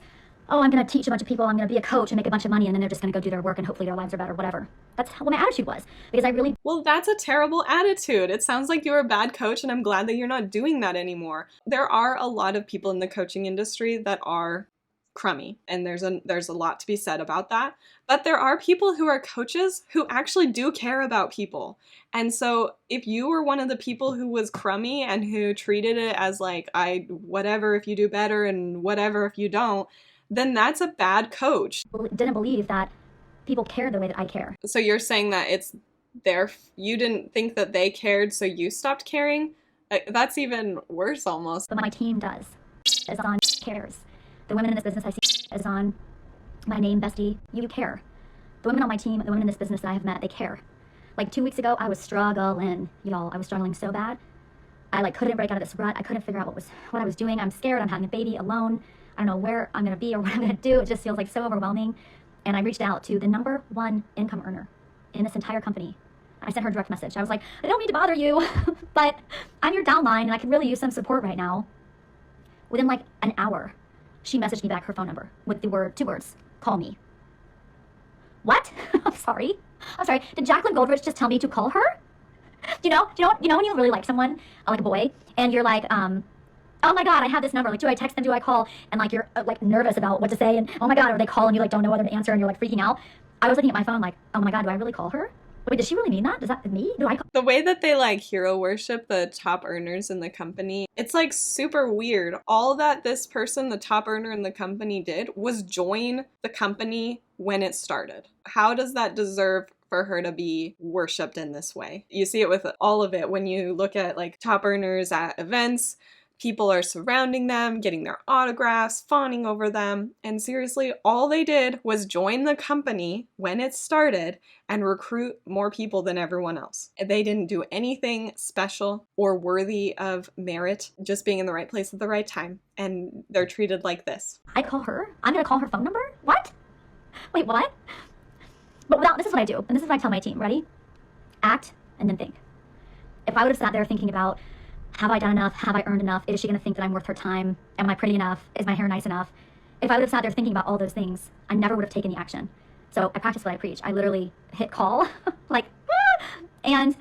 oh, I'm going to teach a bunch of people, I'm going to be a coach and make a bunch of money, and then they're just going to go do their work and hopefully their lives are better, whatever. That's what my attitude was, because I really... Well, that's a terrible attitude. It sounds like you're a bad coach, and I'm glad that you're not doing that anymore. There are a lot of people in the coaching industry that are crummy, and there's a lot to be said about that. But there are people who are coaches who actually do care about people. And so if you were one of the people who was crummy and who treated it as like, whatever if you do better and whatever if you don't, then that's a bad coach. didn't believe that people cared the way that I care. So you're saying that you didn't think that they cared, so you stopped caring? That's even worse almost. But my team does. Is on cares. The women in this business I see is on my name, bestie, you care. The women on my team, the women in this business that I have met, they care. Like 2 weeks ago, I was struggling, y'all. I was struggling so bad. I couldn't break out of this rut. I couldn't figure out what I was doing. I'm scared. I'm having a baby alone. I don't know where I'm going to be or what I'm going to do. It just feels like so overwhelming. And I reached out to the #1 income earner in this entire company. I sent her a direct message. I was like, I don't mean to bother you, but I'm your downline and I could really use some support right now. Within like an hour, she messaged me back her phone number with the two words, call me. What? I'm sorry. Did Jacqueline Goldrich just tell me to call her? Do you know when you really like someone, like a boy, and you're like, oh my God, I have this number. Like, do I text them? Do I call? And like, you're like nervous about what to say. And oh my God, or they call and you like don't know whether to answer and you're like freaking out. I was looking at my phone like, oh my God, do I really call her? Wait, does she really mean that? Does that me? Do I call? The way that they like hero worship the top earners in the company, it's like super weird. All that this person, the top earner in the company, did was join the company when it started. How does that deserve for her to be worshipped in this way? You see it with all of it when you look at like top earners at events. People are surrounding them, getting their autographs, fawning over them, and seriously, all they did was join the company when it started and recruit more people than everyone else. They didn't do anything special or worthy of merit, just being in the right place at the right time, and they're treated like this. I call her? I'm gonna call her phone number? What? Wait, what? But this is what I do, and this is what I tell my team, ready? Act, and then think. If I would have sat there thinking about, have I done enough? Have I earned enough? Is she going to think that I'm worth her time? Am I pretty enough? Is my hair nice enough? If I would have sat there thinking about all those things, I never would have taken the action. So I practice what I preach. I literally hit call, like, and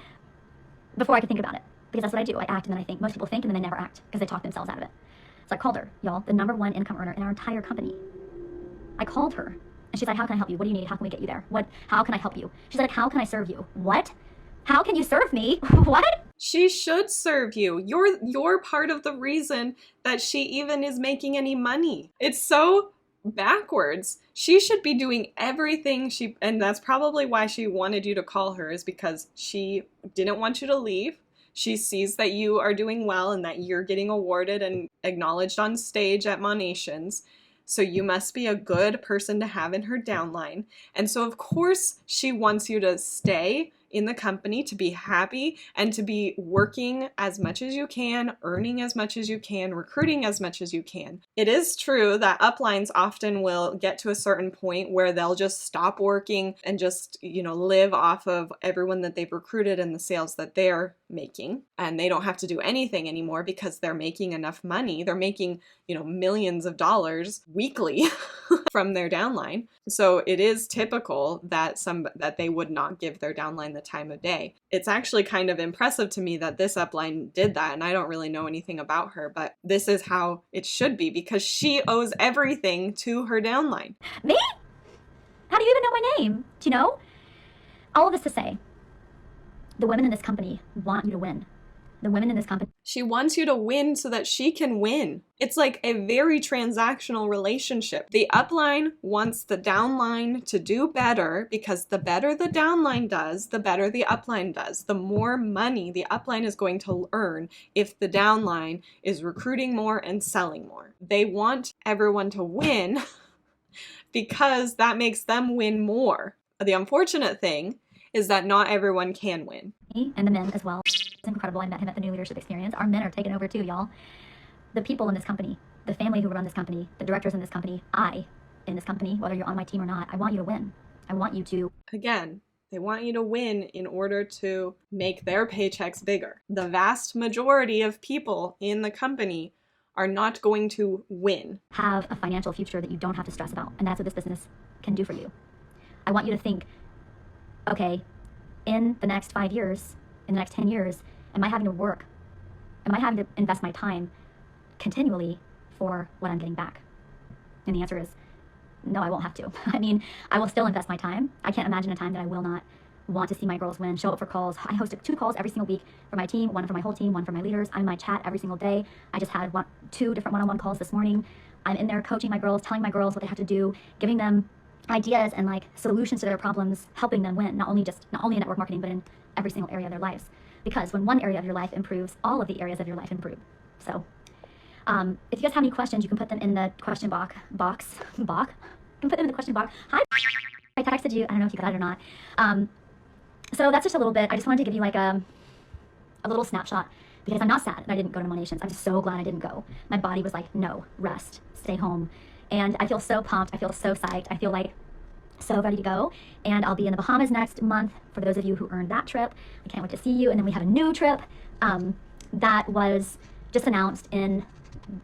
before I could think about it. Because that's what I do. I act and then I think. Most people think and then they never act because they talk themselves out of it. So I called her, y'all, the #1 income earner in our entire company. I called her. And she's like, how can I help you? What do you need? How can we get you there? How can I help you? She's like, how can I serve you? What? How can you serve me? What? She should serve you. You're part of the reason that she even is making any money. It's so backwards. She should be doing everything and that's probably why she wanted you to call her, is because she didn't want you to leave. She sees that you are doing well and that you're getting awarded and acknowledged on stage at Monations. So you must be a good person to have in her downline. And so of course she wants you to stay in the company, to be happy and to be working as much as you can, earning as much as you can, recruiting as much as you can. It is true that uplines often will get to a certain point where they'll just stop working and just, live off of everyone that they've recruited and the sales that they're making. And they don't have to do anything anymore because they're making enough money. They're making, millions of dollars weekly from their downline. So it is typical that they would not give their downline the time of day. It's actually kind of impressive to me that this upline did that, and I don't really know anything about her, but this is how it should be because she owes everything to her downline. Me? How do you even know my name? Do you know? All of this to say, the women in this company want you to win. The women in this company. She wants you to win so that she can win. It's like a very transactional relationship. The upline wants the downline to do better because the better the downline does, the better the upline does. The more money the upline is going to earn if the downline is recruiting more and selling more. They want everyone to win because that makes them win more. The unfortunate thing is that not everyone can win. And the men as well. It's incredible. I met him at the New Leadership Experience. Our men are taking over too, y'all. The people in this company, the family who run this company, the directors in this company, I in this company, whether you're on my team or not, I want you to win. I want you to. Again, they want you to win in order to make their paychecks bigger. The vast majority of people in the company are not going to win. Have a financial future that you don't have to stress about. And that's what this business can do for you. I want you to think, okay, in the next 5 years, in the next 10 years, am I having to work? Am I having to invest my time continually for what I'm getting back? And the answer is, no, I won't have to. I mean, I will still invest my time. I can't imagine a time that I will not want to see my girls win, show up for calls. I host 2 calls every single week for my team, 1 for my whole team, 1 for my leaders. I'm in my chat every single day. I just had 2 different one-on-one calls this morning. I'm in there coaching my girls, telling my girls what they have to do, giving them ideas and like solutions to their problems, helping them win, not only in network marketing, but in every single area of their lives. Because when one area of your life improves, all of the areas of your life improve. So if you guys have any questions, you can put them in the question box. You can put them in the question box. Hi, I texted you. I don't know if you got it or not. So that's just a little bit. I just wanted to give you like a little snapshot because I'm not sad that I didn't go to Monations. I'm so glad I didn't go. My body was like, no, rest, stay home. And I feel so pumped. I feel so psyched. I feel like so ready to go. And I'll be in the Bahamas next month for those of you who earned that trip. I can't wait to see you. And then we have a new trip that was just announced in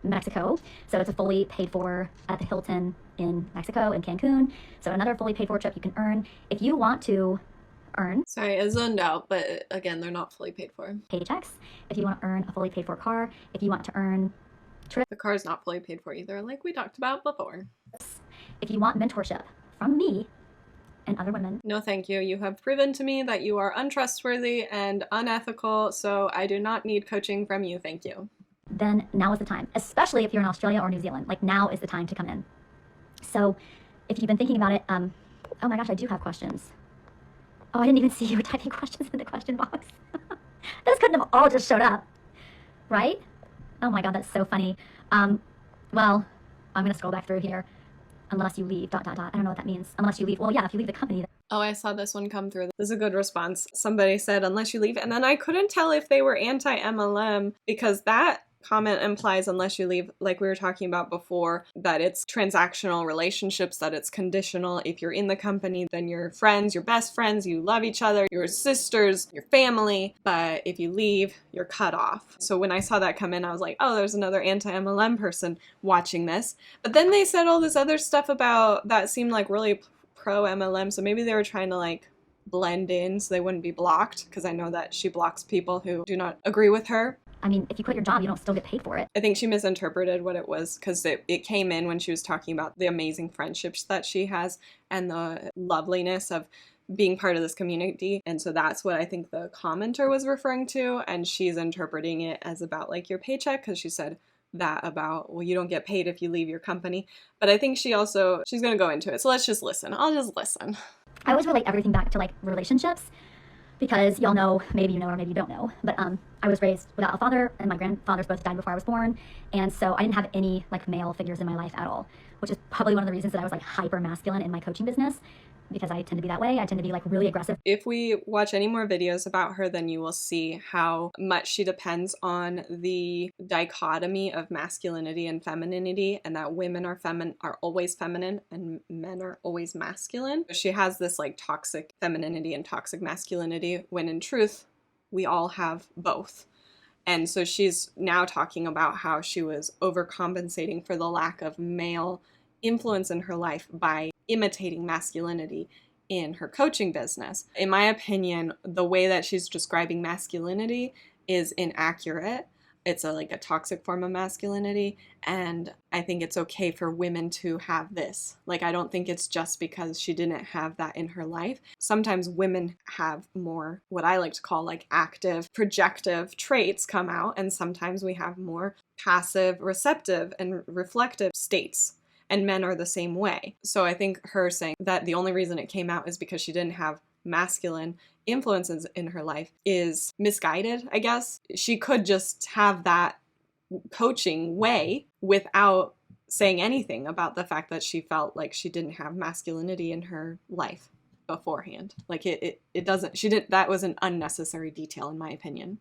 Mexico. So it's a fully paid for at the Hilton in Mexico, in Cancun. So another fully paid for trip you can earn. If you want to earn. Sorry, I zoned out, but again, they're not fully paid for. Paychecks. If you want to earn a fully paid for car. If you want to earn trips. The car's not fully paid for either, like we talked about before. If you want mentorship from me and other women. No, thank you. You have proven to me that you are untrustworthy and unethical, so I do not need coaching from you. Thank you. Then now is the time, especially if you're in Australia or New Zealand. Like now is the time to come in. So if you've been thinking about it, oh my gosh, I do have questions. Oh, I didn't even see you were typing questions in the question box. Those couldn't have all just showed up, right? Oh my God, that's so funny. Well, I'm gonna scroll back through here. Unless you leave, ... I don't know what that means. Unless you leave. Well, yeah, if you leave the company. Oh, I saw this one come through. This is a good response. Somebody said, unless you leave. And then I couldn't tell if they were anti-MLM because that comment implies unless you leave, like we were talking about before, that it's transactional relationships, that it's conditional. If you're in the company, then you're friends, you're best friends, you love each other, you're sisters, your family. But if you leave, you're cut off. So when I saw that come in, I was like, oh, there's another anti-MLM person watching this. But then they said all this other stuff about that seemed like really pro-MLM. So maybe they were trying to like blend in so they wouldn't be blocked, because I know that she blocks people who do not agree with her. I mean, if you quit your job, you don't still get paid for it. I think she misinterpreted what it was because it came in when she was talking about the amazing friendships that she has and the loveliness of being part of this community. And so that's what I think the commenter was referring to. And she's interpreting it as about like your paycheck because she said that about, well, you don't get paid if you leave your company. But I think she's going to go into it. So let's just listen. I'll just listen. I always relate everything back to like relationships. Because y'all know, maybe you know or maybe you don't know, but I was raised without a father and my grandfathers both died before I was born. And so I didn't have any like male figures in my life at all, which is probably one of the reasons that I was like hyper masculine in my coaching business, because I tend to be that way. I tend to be like really aggressive. If we watch any more videos about her, then you will see how much she depends on the dichotomy of masculinity and femininity, and that women are always feminine and men are always masculine. She has this like toxic femininity and toxic masculinity when in truth, we all have both. And so she's now talking about how she was overcompensating for the lack of male influence in her life by imitating masculinity in her coaching business. In my opinion, the way that she's describing masculinity is inaccurate. it's like a toxic form of masculinity, and I think it's okay for women to have this. Like, I don't think it's just because she didn't have that in her life. Sometimes women have more what I like to call like active projective traits come out, and sometimes we have more passive receptive and reflective states, and men are the same way. So I think her saying that the only reason it came out is because she didn't have masculine influences in her life is misguided, I guess. She could just have that coaching way without saying anything about the fact that she felt like she didn't have masculinity in her life beforehand. Like it doesn't, she didn't, that was an unnecessary detail in my opinion.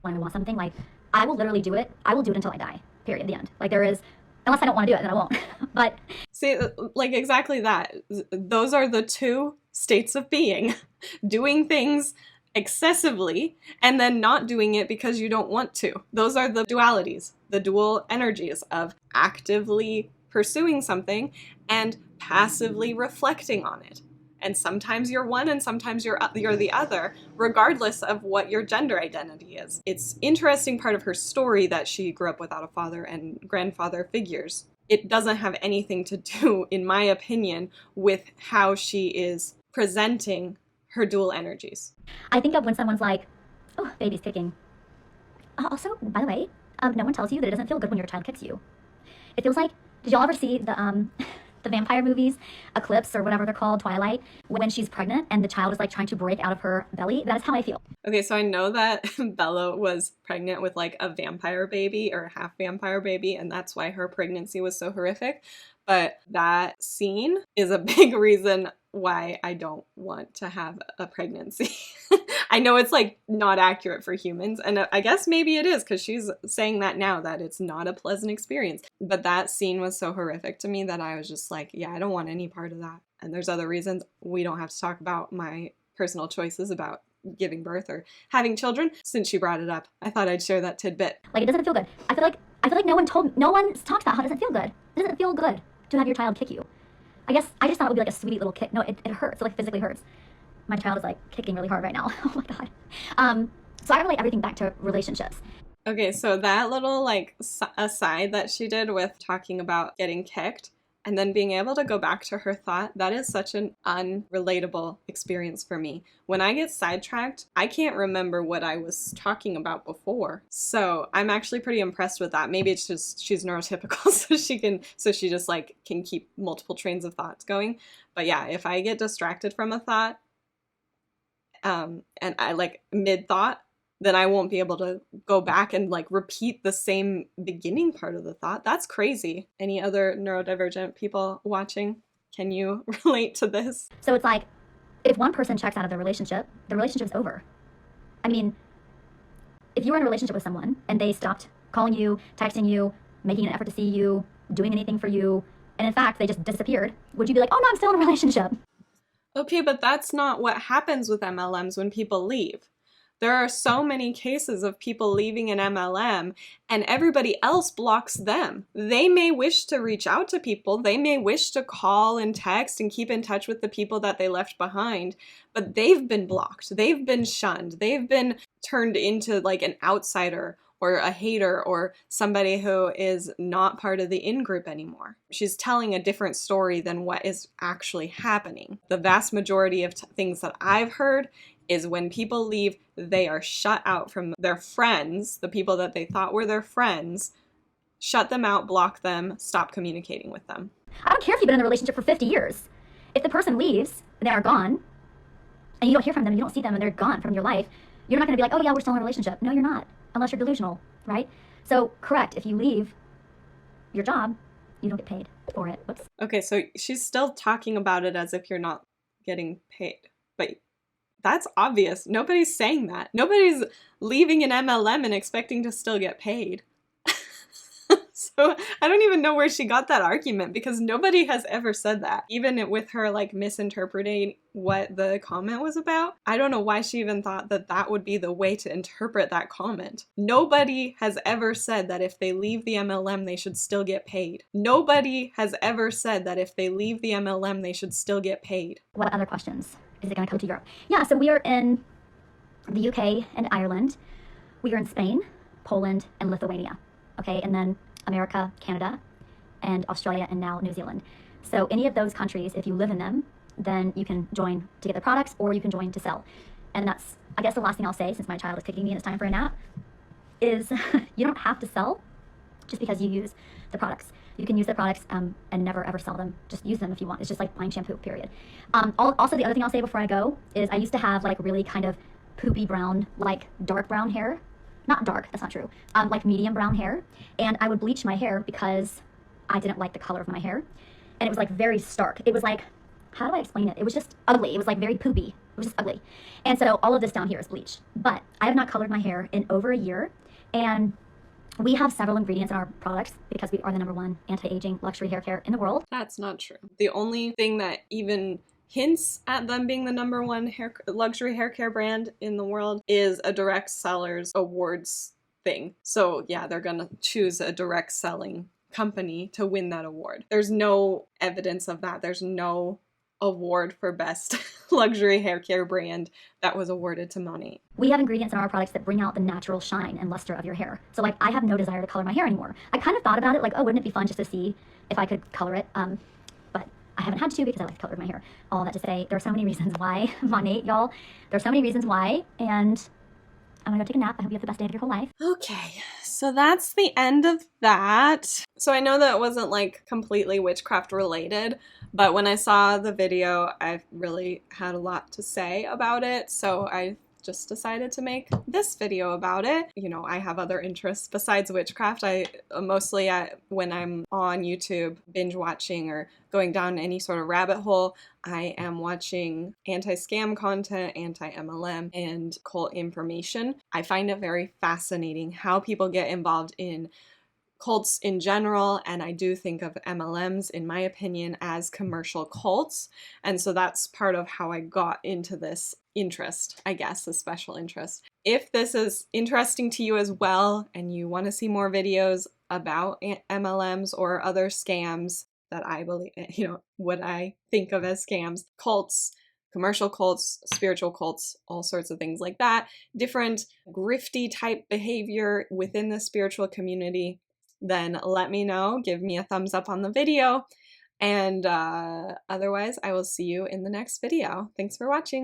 When I want something, like, I will literally do it. I will do it until I die, period, the end. Like, there is, unless I don't want to do it, then I won't. But see, like, exactly that. Those are the two states of being. Doing things excessively and then not doing it because you don't want to. Those are the dualities, the dual energies of actively pursuing something and passively reflecting on it. And sometimes you're one and sometimes you're the other, regardless of what your gender identity is. It's interesting part of her story that she grew up without a father and grandfather figures. It doesn't have anything to do, in my opinion, with how she is presenting her dual energies. I think of when someone's like, oh, baby's kicking. Also, by the way, no one tells you that it doesn't feel good when your child kicks you. It feels like, did y'all ever see the vampire movies, Eclipse or whatever they're called, Twilight, when she's pregnant and the child is like trying to break out of her belly? That is how I feel. Okay, so I know that Bella was pregnant with like a vampire baby or a half vampire baby, and that's why her pregnancy was so horrific. But that scene is a big reason why I don't want to have a pregnancy. I know it's like not accurate for humans, and I guess maybe it is because she's saying that now, that it's not a pleasant experience. But that scene was so horrific to me that I was just like, yeah, I don't want any part of that. And there's other reasons. We don't have to talk about my personal choices about giving birth or having children. Since she brought it up, I thought I'd share that tidbit. Like, it doesn't feel good. I feel like no one talks about how it doesn't feel good. It doesn't feel good to have your child kick you. I just thought it would be like a sweet little kick. No, it hurts. It like physically hurts. My child is like kicking really hard right now. Oh my God. So I relate everything back to relationships. Okay, so that little like aside that she did with talking about getting kicked and then being able to go back to her thought, that is such an unrelatable experience for me. When I get sidetracked, I can't remember what I was talking about before. So I'm actually pretty impressed with that. Maybe it's just she's neurotypical, so she just like can keep multiple trains of thoughts going. But yeah, if I get distracted from a thought, and I like mid-thought, then I won't be able to go back and like repeat the same beginning part of the thought. That's crazy. Any other neurodivergent people watching? Can you relate to this? So it's like, if one person checks out of the relationship's over. I mean, if you were in a relationship with someone and they stopped calling you, texting you, making an effort to see you, doing anything for you, and in fact, they just disappeared, would you be like, oh no, I'm still in a relationship? Okay, but that's not what happens with MLMs when people leave. There are so many cases of people leaving an MLM and everybody else blocks them. They may wish to reach out to people. They may wish to call and text and keep in touch with the people that they left behind, but they've been blocked. They've been shunned. They've been turned into like an outsider or a hater or somebody who is not part of the in-group anymore. She's telling a different story than what is actually happening. The vast majority of things that I've heard is when people leave, they are shut out from their friends, the people that they thought were their friends, shut them out, block them, stop communicating with them. I don't care if you've been in a relationship for 50 years. If the person leaves, they are gone, and you don't hear from them, you don't see them, and they're gone from your life, you're not going to be like, oh yeah, we're still in a relationship. No, you're not, unless you're delusional, right? So, correct, if you leave your job, you don't get paid for it. Whoops. Okay, so she's still talking about it as if you're not getting paid, but that's obvious. Nobody's saying that. Nobody's leaving an MLM and expecting to still get paid. So I don't even know where she got that argument because nobody has ever said that. Even with her like misinterpreting what the comment was about, I don't know why she even thought that that would be the way to interpret that comment. Nobody has ever said that if they leave the MLM, they should still get paid. Nobody has ever said that if they leave the MLM, they should still get paid. What other questions? Is it going to come to Europe? Yeah, so we are in the UK and Ireland. We are in Spain. Poland, and Lithuania. Okay, and then America, Canada, and Australia, and now New Zealand. So any of those countries, if you live in them, then you can join to get the products, or you can join to sell. And that's, I guess, the last thing I'll say, since my child is kicking me and it's time for a nap, is you don't have to sell just because you use the products. You can use the products and never ever sell them. Just use them if you want. It's just like buying shampoo, period. Also, the other thing I'll say before I go is I used to have like really kind of poopy brown, like dark brown hair. Not dark, that's not true. Like medium brown hair. And I would bleach my hair because I didn't like the color of my hair. And it was like very stark. It was like, how do I explain it? It was just ugly. It was like very poopy. It was just ugly. And so all of this down here is bleach. But I have not colored my hair in over a year. And we have several ingredients in our products because we are the #1 anti-aging luxury hair care in the world. That's not true. The only thing that even hints at them being the #1 luxury hair care brand in the world is a direct sellers awards thing. So yeah, they're gonna choose a direct selling company to win that award. There's no evidence of that. There's no award for best luxury hair care brand that was awarded to Monat. We have ingredients in our products that bring out the natural shine and luster of your hair. So like I have no desire to color my hair anymore. I kind of thought about it like, oh, wouldn't it be fun just to see if I could color it? But I haven't had to because I like colored my hair. All that to say, there are so many reasons why, Monat, y'all. There are so many reasons why, and I'm gonna go take a nap. I hope you have the best day of your whole life. Okay, so that's the end of that. So I know that wasn't like completely witchcraft related, but when I saw the video, I really had a lot to say about it. So I just decided to make this video about it. You know, I have other interests besides witchcraft. I mostly when I'm on YouTube binge watching or going down any sort of rabbit hole, I am watching anti-scam content, anti-MLM, and cult information. I find it very fascinating how people get involved in cults in general, and I do think of MLMs, in my opinion, as commercial cults, and so that's part of how I got into this interest, I guess, a special interest. If this is interesting to you as well, and you want to see more videos about MLMs or other scams that I believe, you know, what I think of as scams, cults, commercial cults, spiritual cults, all sorts of things like that, different grifty type behavior within the spiritual community, then let me know. Give me a thumbs up on the video. And otherwise, I will see you in the next video. Thanks for watching.